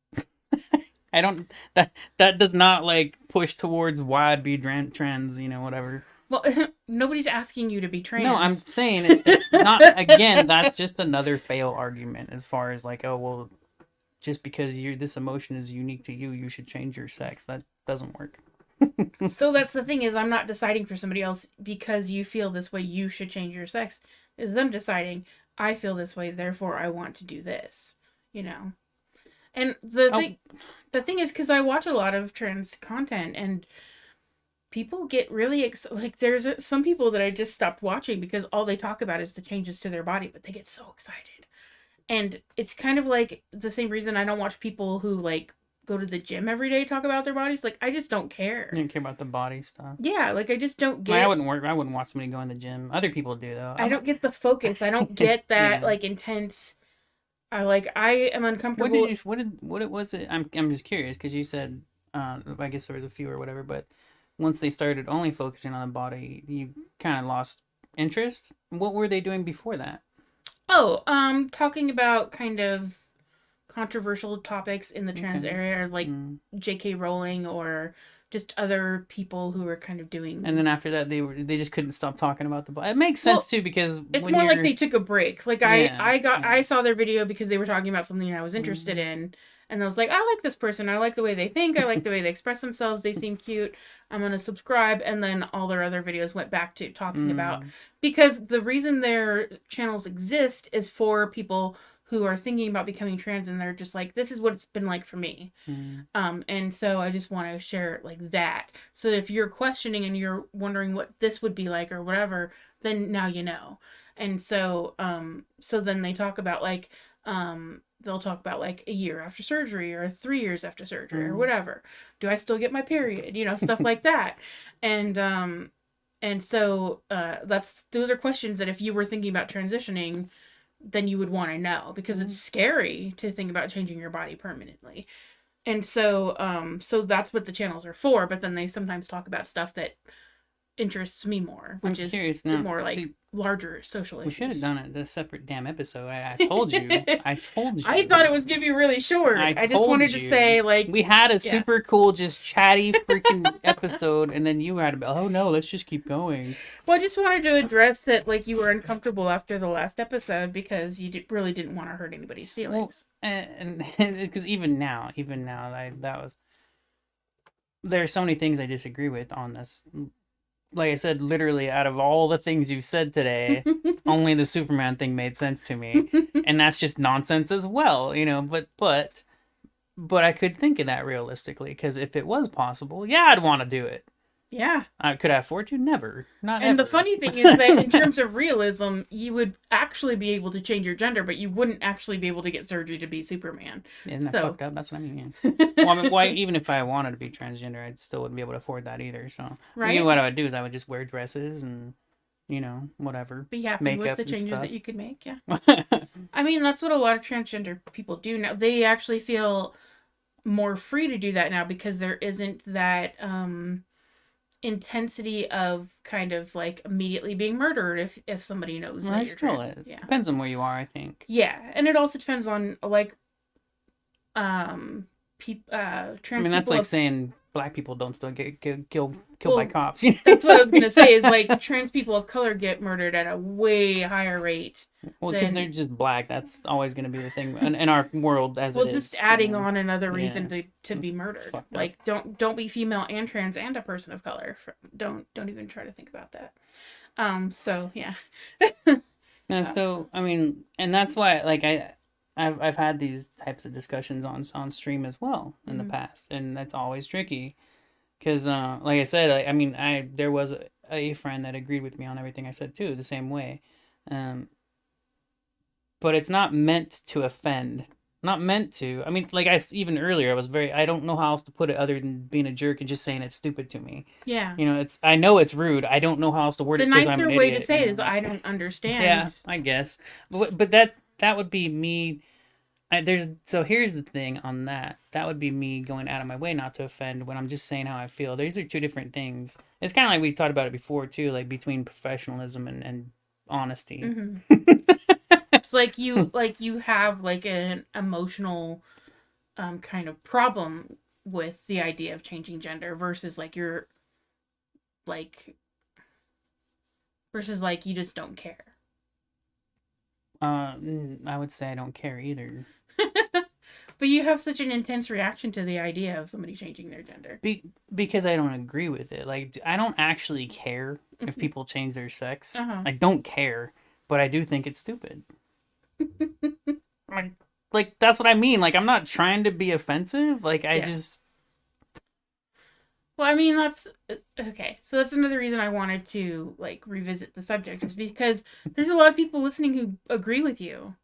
I don't... That does not, like, push towards why I'd be trans, whatever. Well, nobody's asking you to be trans. No, I'm saying it's not... Again, that's just another fail argument as far as, like, oh, well, just because this emotion is unique to you, you should change your sex. That doesn't work. So that's the thing is I'm not deciding for somebody else because you feel this way, you should change your sex. is them deciding, I feel this way, therefore I want to do this, you know. And the thing is, because I watch a lot of trans content, and people get really like, there's some people that I just stopped watching because all they talk about is the changes to their body, but they get so excited. And it's kind of like the same reason I don't watch people who like go to the gym every day talk about their bodies. Like, I just don't care. You don't care about the body stuff. Yeah, like, I just don't get. I wouldn't watch somebody go in the gym. Other people do though. I don't get the focus. I don't get that like intense. I am uncomfortable. What was it? I'm just curious because you said, I guess there was a few or whatever, but once they started only focusing on the body, you kind of lost interest. What were they doing before that? Oh, talking about kind of controversial topics in the trans area, like J.K. Rowling or just other people who were kind of doing. And then after that, they just couldn't stop talking about the body. It makes sense too, because it's more like they took a break. Like, I saw their video because they were talking about something I was interested in. And I was like, I like this person. I like the way they think. I like the way they express themselves. They seem cute. I'm going to subscribe. And then all their other videos went back to talking about... Because the reason their channels exist is for people who are thinking about becoming trans, and they're just like, this is what it's been like for me. And so I just want to share it like that. So if you're questioning and you're wondering what this would be like or whatever, then now you know. And so so then they talk about like... they'll talk about like a year after surgery or 3 years after surgery or whatever. Do I still get my period? You know, stuff like that. And so those are questions that if you were thinking about transitioning, then you would want to know, because it's scary to think about changing your body permanently. And so so that's what the channels are for. But then they sometimes talk about stuff that interests me more, which is more like larger social issues. We should have done it a separate damn episode. I told you. I told you. I thought it was gonna be really short. I just wanted to say, like, we had a super cool, just chatty freaking episode, and then you had to be, oh no, let's just keep going. Well, I just wanted to address that, like, you were uncomfortable after the last episode because you really didn't want to hurt anybody's feelings. Well, and because even now, there are so many things I disagree with on this. Like I said, literally, out of all the things you've said today, only the Superman thing made sense to me, and that's just nonsense as well, you know. But I could think of that realistically, because if it was possible, yeah, I'd want to do it. Yeah. Could I afford to? Never. Not and ever. The funny thing is that in terms of realism, you would actually be able to change your gender, but you wouldn't actually be able to get surgery to be Superman. Isn't that fucked up? That's what I mean. Well, I mean, even if I wanted to be transgender, I still wouldn't be able to afford that either. So, right? You know, what I would do is I would just wear dresses and, you know, whatever. Be happy with the changes that you could make, yeah. I mean, that's what a lot of transgender people do now. They actually feel more free to do that now because there isn't that... intensity of kind of like immediately being murdered if somebody knows that you're still trans. Yeah. Depends on where you are, I think. Yeah, and it also depends on like trans I mean, that's like saying black people don't still get killed by cops. That's what I was gonna say, is like trans people of color get murdered at a way higher rate. Well, because they're just black. That's always going to be the thing in our world as it is. Well, just adding on another reason to be murdered. Like, don't be female and trans and a person of color. Don't even try to think about that. So yeah. No, so I mean, and that's why, like, I've had these types of discussions on stream as well in the past, and that's always tricky, because like I said, I mean, there was a friend that agreed with me on everything I said too, the same way. But it's not meant to offend. Not meant to. I mean, like even earlier, I don't know how else to put it other than being a jerk and just saying it's stupid to me. Yeah. You know, I know it's rude. I don't know how else to word it because I'm an idiot. The nicer way to say it is, I don't understand. Yeah, I guess. But that would be me. So here's the thing on that. That would be me going out of my way not to offend when I'm just saying how I feel. These are two different things. It's kind of like we talked about it before too, like between professionalism and honesty. It's like you have like an emotional kind of problem with the idea of changing gender versus like you just don't care. I would say I don't care either. But you have such an intense reaction to the idea of somebody changing their gender. Because I don't agree with it. Like, I don't actually care if people change their sex. I don't care. but I do think it's stupid. Like that's what I mean. Like, I'm not trying to be offensive. Like, I just. Well, I mean, that's okay. So that's another reason I wanted to like revisit the subject, is because there's a lot of people listening who agree with you.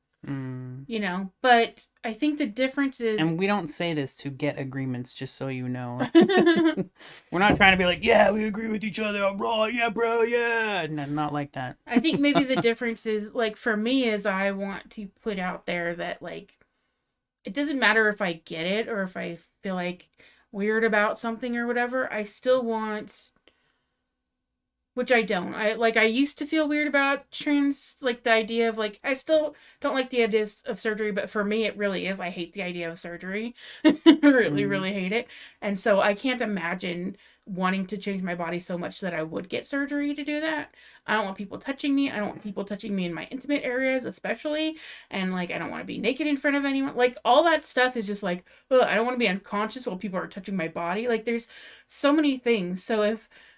You know, but I think the difference is, and we don't say this to get agreements, just so you know. We're not trying to be like, yeah, we agree with each other, I'm right, yeah, bro, yeah. No, not like that. I think maybe the difference is, like, for me, is I want to put out there that, like, it doesn't matter if I get it or if I feel like weird about something or whatever. I still want, which I don't. I used to feel weird about like the idea of, like, I still don't like the idea of surgery, but for me it really is. I hate the idea of surgery. Really, really hate it. And so I can't imagine wanting to change my body so much that I would get surgery to do that. I don't want people touching me. I don't want people touching me in my intimate areas, especially. And, like, I don't want to be naked in front of anyone. Like, all that stuff is just like, ugh, I don't want to be unconscious while people are touching my body. Like, there's so many things.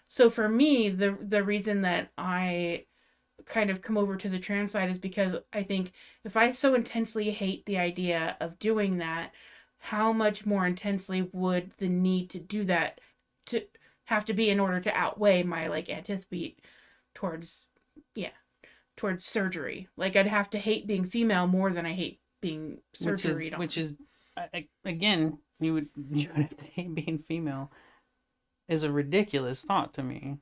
So for me, the reason that I kind of come over to the trans side is because I think if I so intensely hate the idea of doing that, how much more intensely would the need to do that to have to be in order to outweigh my, like, antipathy towards towards surgery. Like, I'd have to hate being female more than I hate being surgery. Which is again, you would have to hate being female. Is a ridiculous thought to me.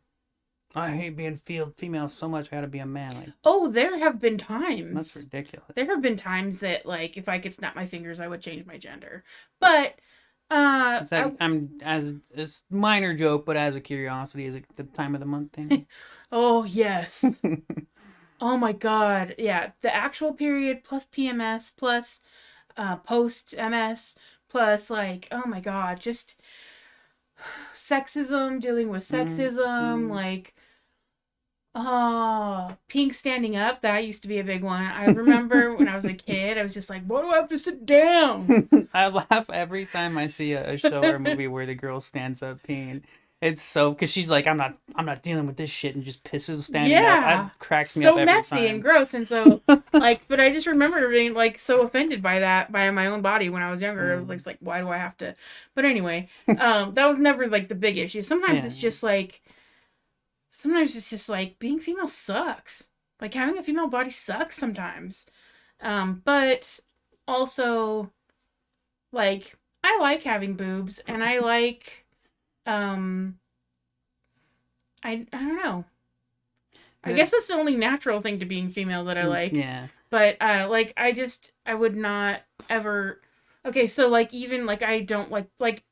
I hate being female so much. I gotta be a man. Like, oh, there have been times. That's ridiculous. There have been times that, like, if I could snap my fingers, I would change my gender. But I'm as minor joke, but as a curiosity, is it the time of the month thing? Oh yes. Oh my god, yeah. The actual period plus PMS plus post MS plus, like, oh my god, just sexism, dealing with sexism, like, pink standing up, that used to be a big one. I remember when I was a kid, I was just like, why do I have to sit down? I laugh every time I see a show or a movie where the girl stands up peeing. It's so, because she's like, I'm not dealing with this shit, and just pisses standing up. It cracks me up every time. So messy and gross, and so, like, but I just remember being, like, so offended by that, by my own body when I was younger. I was like, why do I have to? But anyway, that was never, like, the big issue. Sometimes it's just like, being female sucks. Like, having a female body sucks sometimes. But also, like, I like having boobs, and I like, I don't know. I guess that's the only natural thing to being female that I like. Yeah. But, like, I would not ever. Okay, so, like, even, like, I don't like,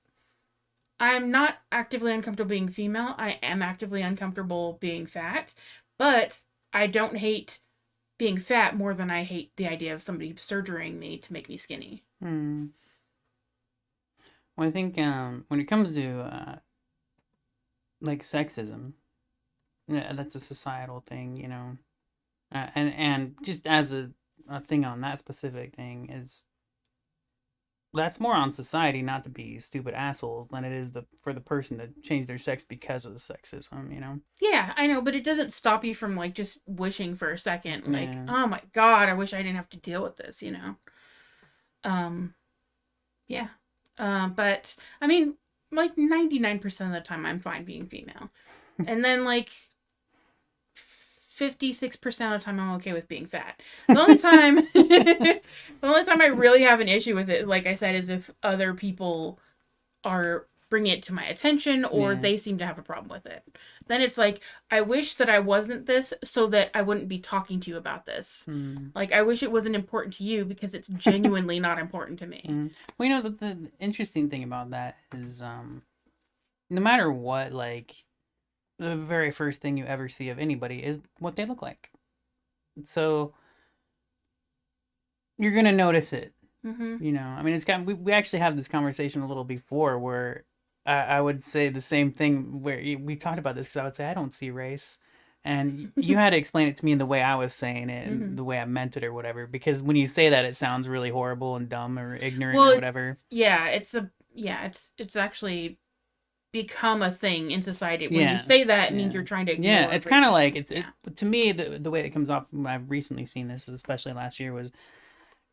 I'm not actively uncomfortable being female. I am actively uncomfortable being fat. But I don't hate being fat more than I hate the idea of somebody surgerying me to make me skinny. Well, I think when it comes to like sexism, that's a societal thing, you know, and just as a thing on that specific thing is, that's more on society not to be stupid assholes than it is for the person to change their sex because of the sexism, you know? Yeah, I know, but it doesn't stop you from, like, just wishing for a second, like, oh my god, I wish I didn't have to deal with this, you know? Yeah. But, I mean, like, 99% of the time I'm fine being female. And then, like, 56% of the time I'm okay with being fat. The only time I really have an issue with it, like I said, is if other people are bringing it to my attention, or they seem to have a problem with it. Then it's like, I wish that I wasn't this so that I wouldn't be talking to you about this. Like, I wish it wasn't important to you because it's genuinely not important to me. Well, you know, the interesting thing about that is, no matter what, like, the very first thing you ever see of anybody is what they look like. So you're gonna notice it. You know, I mean, it's kind of, we actually have this conversation a little before where I would say the same thing, where we talked about this, because I would say I don't see race, and you had to explain it to me in the way I was saying it and the way I meant it or whatever, because when you say that, it sounds really horrible and dumb or ignorant or whatever. It's actually become a thing in society. When you say that, it means you're trying to ignore. Yeah, it's kind of like to me the way it comes off. I've recently seen this, especially last year, was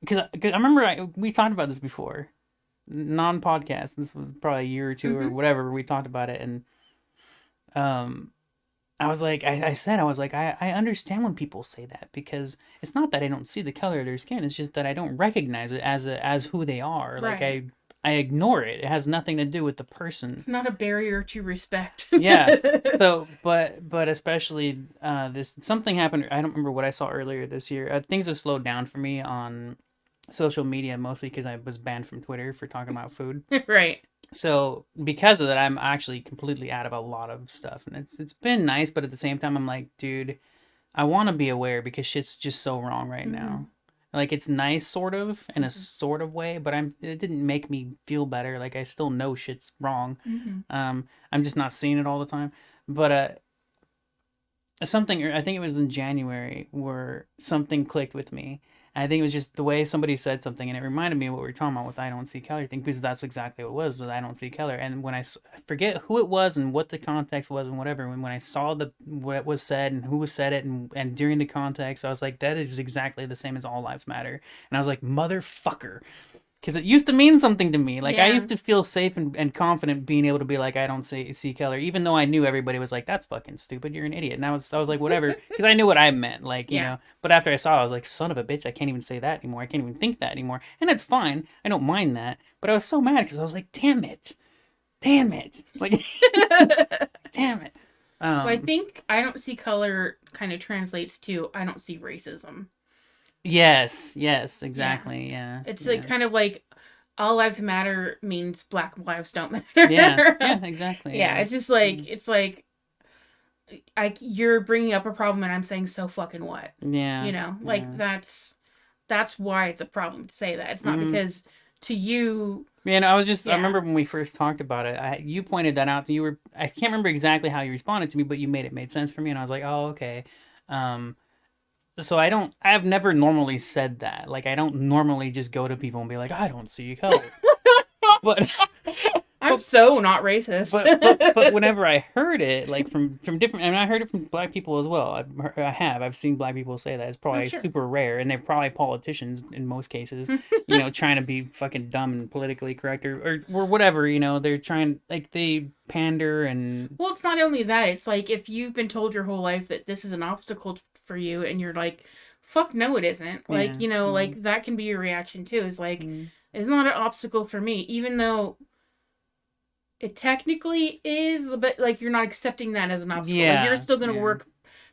because I remember we talked about this before, non-podcast. This was probably a year or two or whatever. We talked about it, and I was like, I was like, I understand when people say that, because it's not that I don't see the color of their skin. It's just that I don't recognize it as who they are. Right. Like I ignore it. It has nothing to do with the person. It's not a barrier to respect. Yeah. So, but especially something happened. I don't remember what I saw earlier this year. Things have slowed down for me on social media, mostly because I was banned from Twitter for talking about food. Right. So because of that, I'm actually completely out of a lot of stuff, and it's been nice, but at the same time, I'm like, dude, I want to be aware because shit's just so wrong right now. Like, it's nice, sort of, in a sort of way, but it didn't make me feel better. Like, I still know shit's wrong. I'm just not seeing it all the time. But something, I think it was in January, where something clicked with me. And I think it was just the way somebody said something, and it reminded me of what we were talking about with I don't see color thing, because that's exactly what it was I don't see color. And when I forget who it was and what the context was and whatever, when I saw what was said and who said it, and during the context, I was like, that is exactly the same as all lives matter. And I was like, motherfucker. Because it used to mean something to me. Like, I used to feel safe and confident being able to be like, I don't see color, even though I knew everybody was like, that's fucking stupid, you're an idiot. And I was like, whatever, because I knew what I meant, like, you know. But after I saw it, I was like, son of a bitch, I can't even say that anymore. I can't even think that anymore. And it's fine. I don't mind that. But I was so mad because I was like, damn it. Like, damn it. Well, I think I don't see color kind of translates to I don't see racism. Yes, exactly. Yeah. It's like kind of like all lives matter means black lives don't matter. Yeah, exactly. Yeah, it's just like it's like you're bringing up a problem and I'm saying so fucking what? Yeah. You know, like that's why it's a problem to say that. It's not because to you. Man, I remember when we first talked about it, you pointed that out. I can't remember exactly how you responded to me, but you made sense for me, and I was like, oh, okay. So I've never normally said that. Like, I don't normally just go to people and be like, I don't see color. But I'm so not racist. but whenever I heard it, like from different, and I heard it from black people as well. I've seen black people say that. It's probably super rare, and they're probably politicians in most cases, you know, trying to be fucking dumb and politically correct or whatever, you know, they're trying, like, they pander and. Well, it's not only that. It's like, if you've been told your whole life that this is an obstacle for you, and you're like, fuck no, it isn't. Like, you know, like, that can be your reaction too. Is like, it's not an obstacle for me, even though it technically is, but like, you're not accepting that as an obstacle. Like, you're still going to work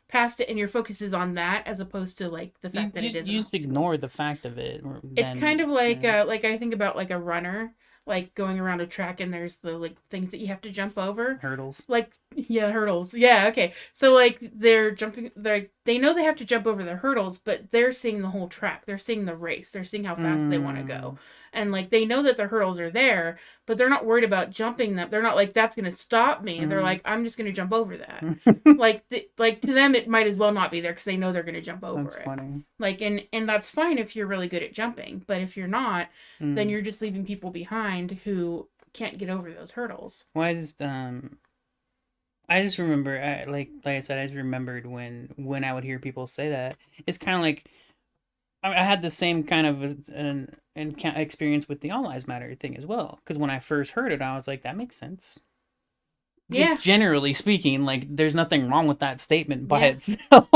past it, and your focus is on that as opposed to like the fact that it is. You just ignore the fact of it. It's kind of like like I think about like a runner, like going around a track, and there's the like things that you have to jump over. Hurdles. Like, yeah, hurdles. Yeah, okay. So like they're jumping, they know they have to jump over the hurdles, but they're seeing the whole track. They're seeing the race. They're seeing how fast they want to go. And like, they know that the hurdles are there, but they're not worried about jumping them. They're not like, that's going to stop me. They're like, I'm just going to jump over that. like to them, it might as well not be there because they know they're going to jump over that's it. Funny. Like, and that's fine if you're really good at jumping, but if you're not, then you're just leaving people behind who can't get over those hurdles. Well, I just remember, like I said, I just remembered when I would hear people say that. It's kind of like, I had the same kind of an experience with the All Lives Matter thing as well. Because when I first heard it, I was like, that makes sense. Just generally speaking, like, there's nothing wrong with that statement by itself.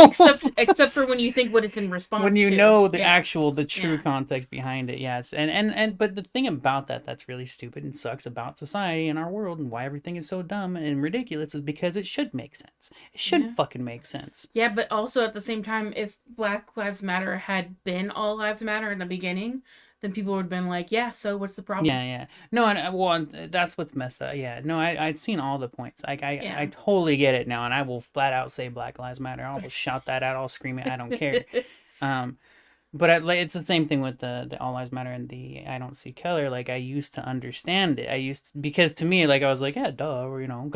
except for when you think what it's in response to. When you know the true context behind it, yes. And but the thing about that's really stupid and sucks about society and our world and why everything is so dumb and ridiculous is because it should make sense. It should fucking make sense. Yeah, but also at the same time, if Black Lives Matter had been All Lives Matter in the beginning, then people would have been like, yeah, so what's the problem? Yeah. No, well, that's what's messed up. Yeah, no, I'd seen all the points. Like, I totally get it now, and I will flat out say Black Lives Matter. I'll shout that out. I'll scream it. I don't care. But it's the same thing with the All Lives Matter and the I don't see color. Like, I used to understand it. Because to me, like, I was like, yeah, duh, or, you know.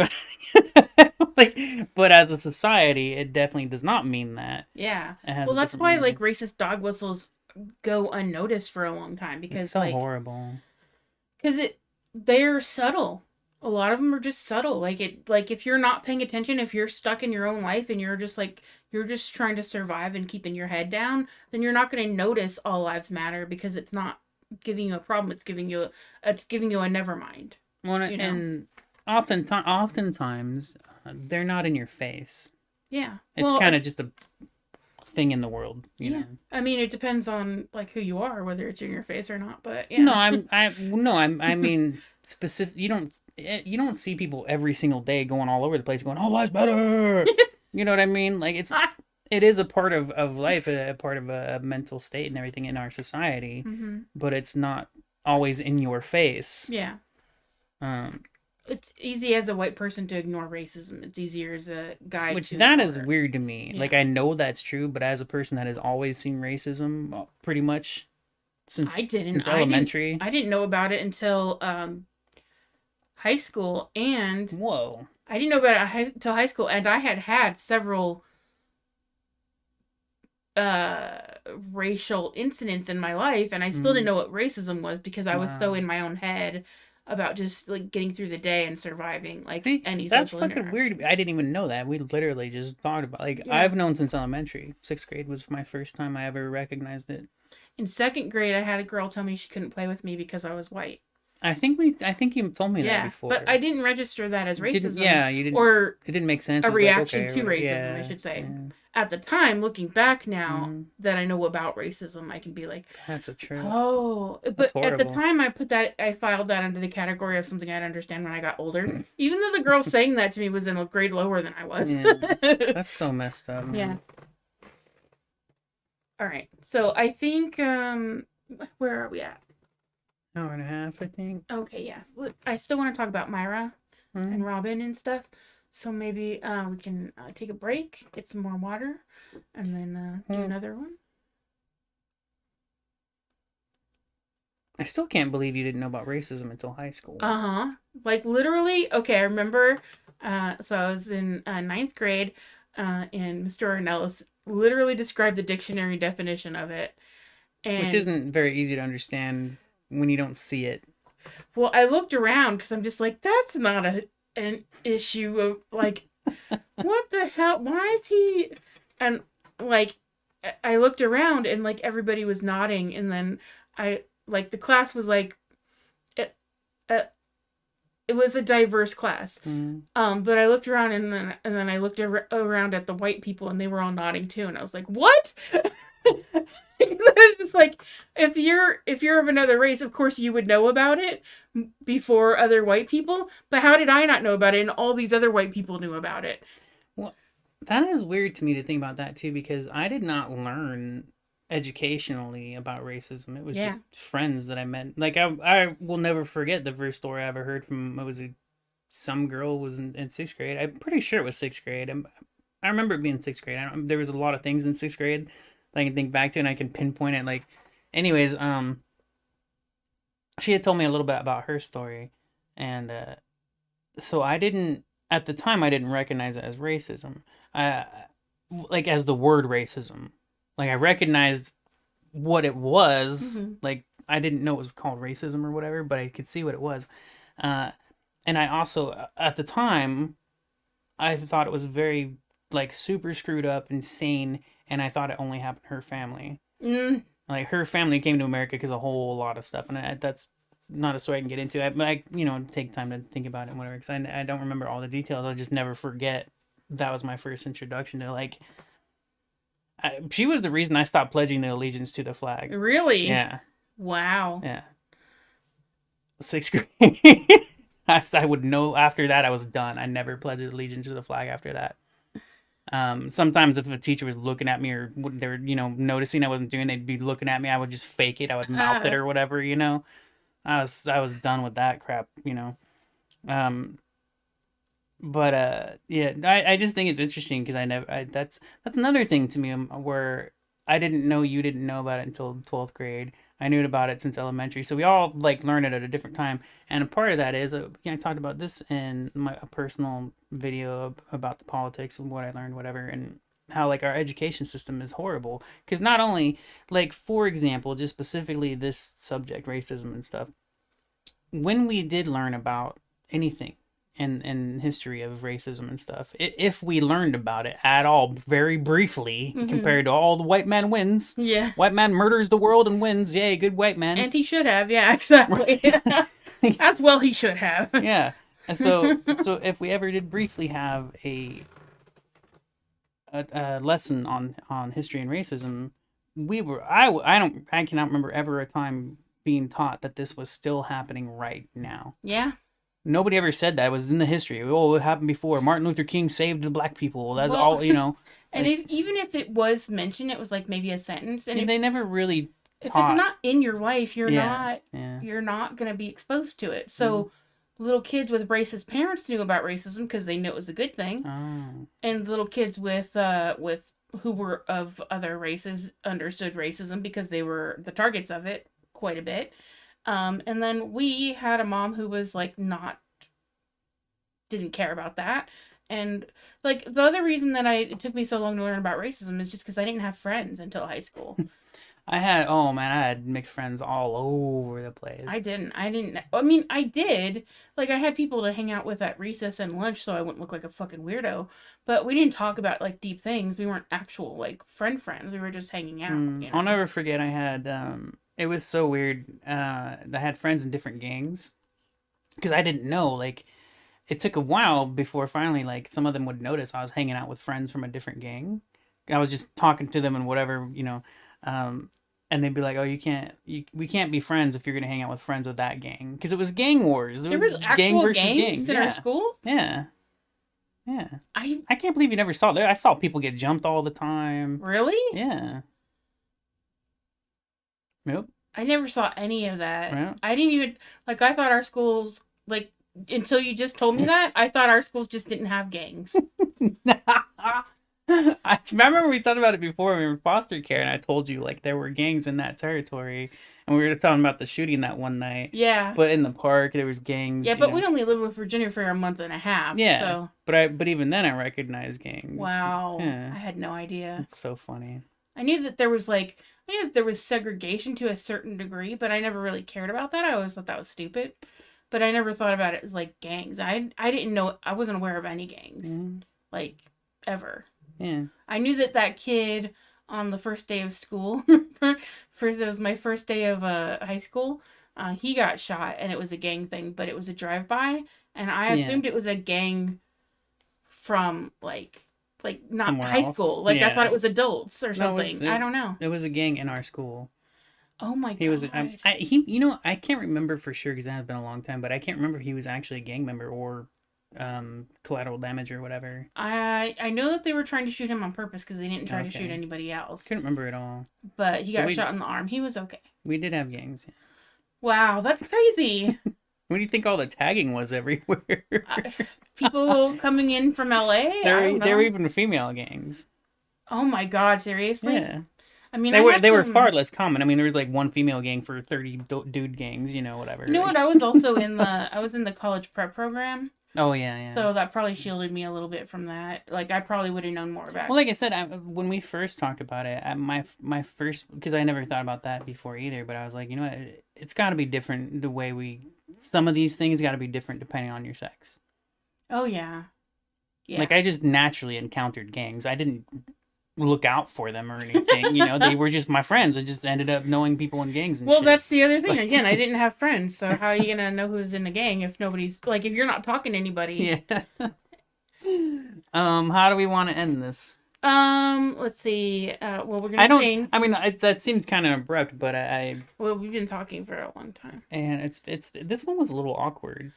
Like, but as a society, it definitely does not mean that. Yeah. Well, that's why, like, racist dog whistles go unnoticed for a long time, because it's so horrible. Because they're subtle. a lot of them are just subtle. Like if you're not paying attention, if you're stuck in your own life and you're just like, you're just trying to survive and keeping your head down, then you're not going to notice all lives matter, because it's not giving you a problem. It's giving you a never mind. Well, and oftentimes they're not in your face. Yeah. It's kind of just a thing in the world, you know. I mean, it depends on like who you are, whether it's in your face or not. But yeah. No, I mean specific. You don't see people every single day going all over the place going, "Oh, life's better." You know what I mean? Like it is a part of life, a part of a mental state and everything in our society, but it's not always in your face. Yeah. It's easy as a white person to ignore racism. It's easier as a guy. Which that is weird to me. Yeah. Like, I know that's true, but as a person that has always seen racism pretty much since elementary. I didn't know about it until high school, and whoa. I didn't know about it until high school, and I had several racial incidents in my life, and I still didn't know what racism was, because I was so in my own head about just like getting through the day and surviving. Like, any that's fucking weird. I didn't even know that. We literally just thought about, like, I've known since elementary. 6th grade was my first time I ever recognized it. In 2nd grade, I had a girl tell me she couldn't play with me because I was white. I think you told me that before. But I didn't register that as racism. You didn't. Or it didn't make sense. A reaction to racism, I should say. Yeah. At the time, looking back now that I know about racism, I can be like, that's a true. Oh, but at the time I filed that under the category of something I'd understand when I got older. Even though the girl saying that to me was in a grade lower than I was. Yeah. That's so messed up. Man. Yeah. All right. So I think, where are we at? Hour and a half, I think. Okay, yes. I still want to talk about Myra and Robin and stuff. So maybe we can take a break, get some more water, and then do another one. I still can't believe you didn't know about racism until high school. Like, literally, okay, I remember, so I was in 9th grade, and Mr. Ornelas literally described the dictionary definition of it. And which isn't very easy to understand when you don't see it. Well, I looked around because I'm just like, that's not an issue of, like, what the hell? Why is he? And, like, I looked around and, like, everybody was nodding, and then the class was like, it was a diverse class. But I looked around, and then I looked around at the white people, and they were all nodding too, and I was like, what? It's just like, if you're of another race, of course you would know about it before other white people, but how did I not know about it and all these other white people knew about it? Well, that is weird to me to think about that too, because I did not learn educationally about racism. It was just friends that I met. Like, I will never forget the first story I ever heard from. It was some girl was in 6th grade. I'm pretty sure it was 6th grade. I remember it being 6th grade. There was a lot of things in 6th grade that I can think back to, and I can pinpoint it. Like, anyways, she had told me a little bit about her story, and so at the time I didn't recognize it as racism. Like, as the word racism. Like, I recognized what it was. Like, I didn't know it was called racism or whatever, but I could see what it was. And I also, at the time, I thought it was very, like, super screwed up, insane, and I thought it only happened to her family. Like, her family came to America because of a whole lot of stuff, and that's not a story I can get into. I take time to think about it and whatever, because I don't remember all the details. I'll just never forget that was my first introduction to, like, she was the reason I stopped pledging the allegiance to the flag. Really? Yeah. Wow. Yeah. 6th grade. I would know after that I was done. I never pledged allegiance to the flag after that. Sometimes if a teacher was looking at me, or they were, noticing I wasn't doing, they'd be looking at me. I would just fake it. I would mouth it or whatever, I was done with that crap, But yeah, I just think it's interesting because that's another thing to me where I didn't know you didn't know about it until 12th grade. I knew about it since elementary, so we all like learned it at a different time. And a part of that is I talked about this in a personal video about the politics and what I learned, whatever, and how like our education system is horrible. Because not only, like, for example, just specifically this subject, racism and stuff, when we did learn about anything in history of racism and stuff, if we learned about it at all, very briefly, compared to all the white man wins. Yeah. White man murders the world and wins. Yay, good white man. And he should have. Yeah, exactly. As well he should have. Yeah. And so if we ever did briefly have a lesson on history and racism, I cannot remember ever a time being taught that this was still happening right now. Yeah. Nobody ever said that. It was in the history. Oh, it happened before. Martin Luther King saved the black people. That's all, you know. And even if it was mentioned, it was like maybe a sentence. And they never really taught. If it's not in your life, you're not going to be exposed to it. So little kids with racist parents knew about racism because they knew it was a good thing. Oh. And little kids with who were of other races understood racism because they were the targets of it quite a bit. And then we had a mom who was like didn't care about that. And like the other reason that it took me so long to learn about racism is just because I didn't have friends until high school. I had mixed friends all over the place. I mean, I did. Like, I had people to hang out with at recess and lunch so I wouldn't look like a fucking weirdo. But we didn't talk about, like, deep things. We weren't actual, like, friends. We were just hanging out. You know? I'll never forget I had, it was so weird. I had friends in different gangs. Because I didn't know, like, it took a while before finally, like, some of them would notice I was hanging out with friends from a different gang. I was just talking to them and whatever, you know. And they'd be like, "Oh, we can't be friends if you're gonna hang out with friends of that gang," because it was gang wars. There was gang versus gangs in our school. Yeah. I can't believe you never saw that. I saw people get jumped all the time. Really? Yeah. Yep. I never saw any of that. Yeah. I didn't even I thought our schools until you just told me that I thought our schools just didn't have gangs. I remember we talked about it before when we were in foster care, and I told you like there were gangs in that territory, and we were talking about the shooting that one night. Yeah. But in the park there was gangs. Yeah, but we only lived with Virginia for a month and a half. Yeah. So. But even then I recognized gangs. Wow. Yeah. I had no idea. It's so funny. I knew that there was segregation to a certain degree, but I never really cared about that. I always thought that was stupid. But I never thought about it as like gangs. I didn't know. I wasn't aware of any gangs, like ever. Yeah. I knew that kid on the first day of school. It was my first day of high school. He got shot, and it was a gang thing, but it was a drive-by, and I assumed it was a gang from like not somewhere high else. school. Like I thought it was adults or something. I don't know. It was a gang in our school. Oh my god. He was. I can't remember for sure because that has been a long time, but I can't remember if he was actually a gang member or collateral damage or whatever. I know that they were trying to shoot him on purpose because they didn't try to shoot anybody else. Couldn't remember at all. But he got shot in the arm. He was okay. We did have gangs. Yeah. Wow, that's crazy. What do you think all the tagging was everywhere? People coming in from LA? There were even female gangs. Oh my god, seriously? Yeah. I mean, they were far less common. I mean, there was like one female gang for 30 dude gangs, whatever. You know what? I was also in the college prep program. Oh yeah. So that probably shielded me a little bit from that. Like I probably would have known more about. Well, like I said, when we first talked about it, my first, because I never thought about that before either. But I was like, you know what? It's got to be different. The way some of these things got to be different depending on your sex. Oh yeah. Yeah. Like I just naturally encountered gangs. I didn't look out for them or anything. They were just my friends. I just ended up knowing people in gangs and shit. That's the other thing. Again, I didn't have friends, so how are you gonna know who's in the gang if nobody's if you're not talking to anybody? Yeah. How do we want to end this? Let's see. Well, we're gonna sing. I mean, that seems kind of abrupt, but Well, we've been talking for a long time, and it's this one was a little awkward.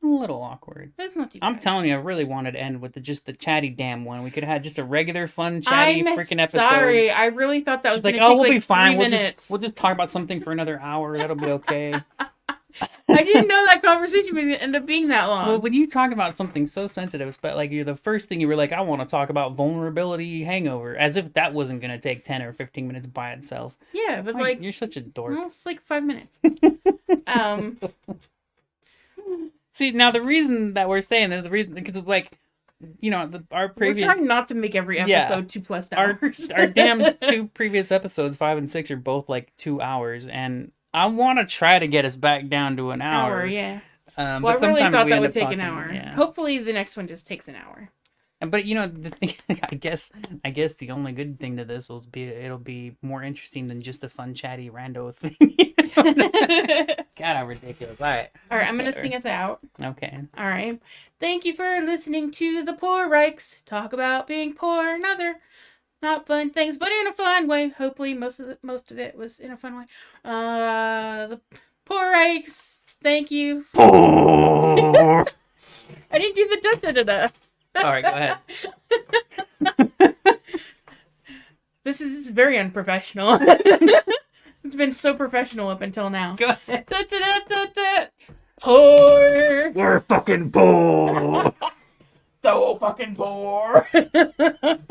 A little awkward. It's not too bad. I'm telling you, I really wanted to end with just the chatty damn one. We could have had just a regular, fun, chatty freaking episode. Sorry, I really thought that was like, we'll be fine. 3 minutes. We'll just talk about something for another hour. That'll be okay. I didn't know that conversation was gonna end up being that long. Well, when you talk about something so sensitive, but like the first thing you were like, I want to talk about vulnerability hangover, as if that wasn't gonna take 10 or 15 minutes by itself. Yeah, but you're such a dork. Well, it's like 5 minutes. See, now the reason that we're saying that because our previous. We're trying not to make every episode 2+ hours. Our damn 2 previous episodes, 5 and 6, are both like 2 hours, and I want to try to get us back down to an hour. Yeah. Well, I But really sometimes thought we that end would up take talking. an hour. Yeah. Hopefully, the next one just takes an hour. But the thing, I guess the only good thing to this will be it'll be more interesting than just a fun, chatty, rando thing. God, how ridiculous! All right, I'm gonna sing us out. Okay. All right. Thank you for listening to the Poor Rikes talk about being poor and other not fun things, but in a fun way. Hopefully, most of it was in a fun way. The Poor Rikes. Thank you. I didn't do the da-da-da-da. All right, go ahead. This is very unprofessional. It's been so professional up until now. Go ahead. Poor. We're fucking poor. So fucking poor.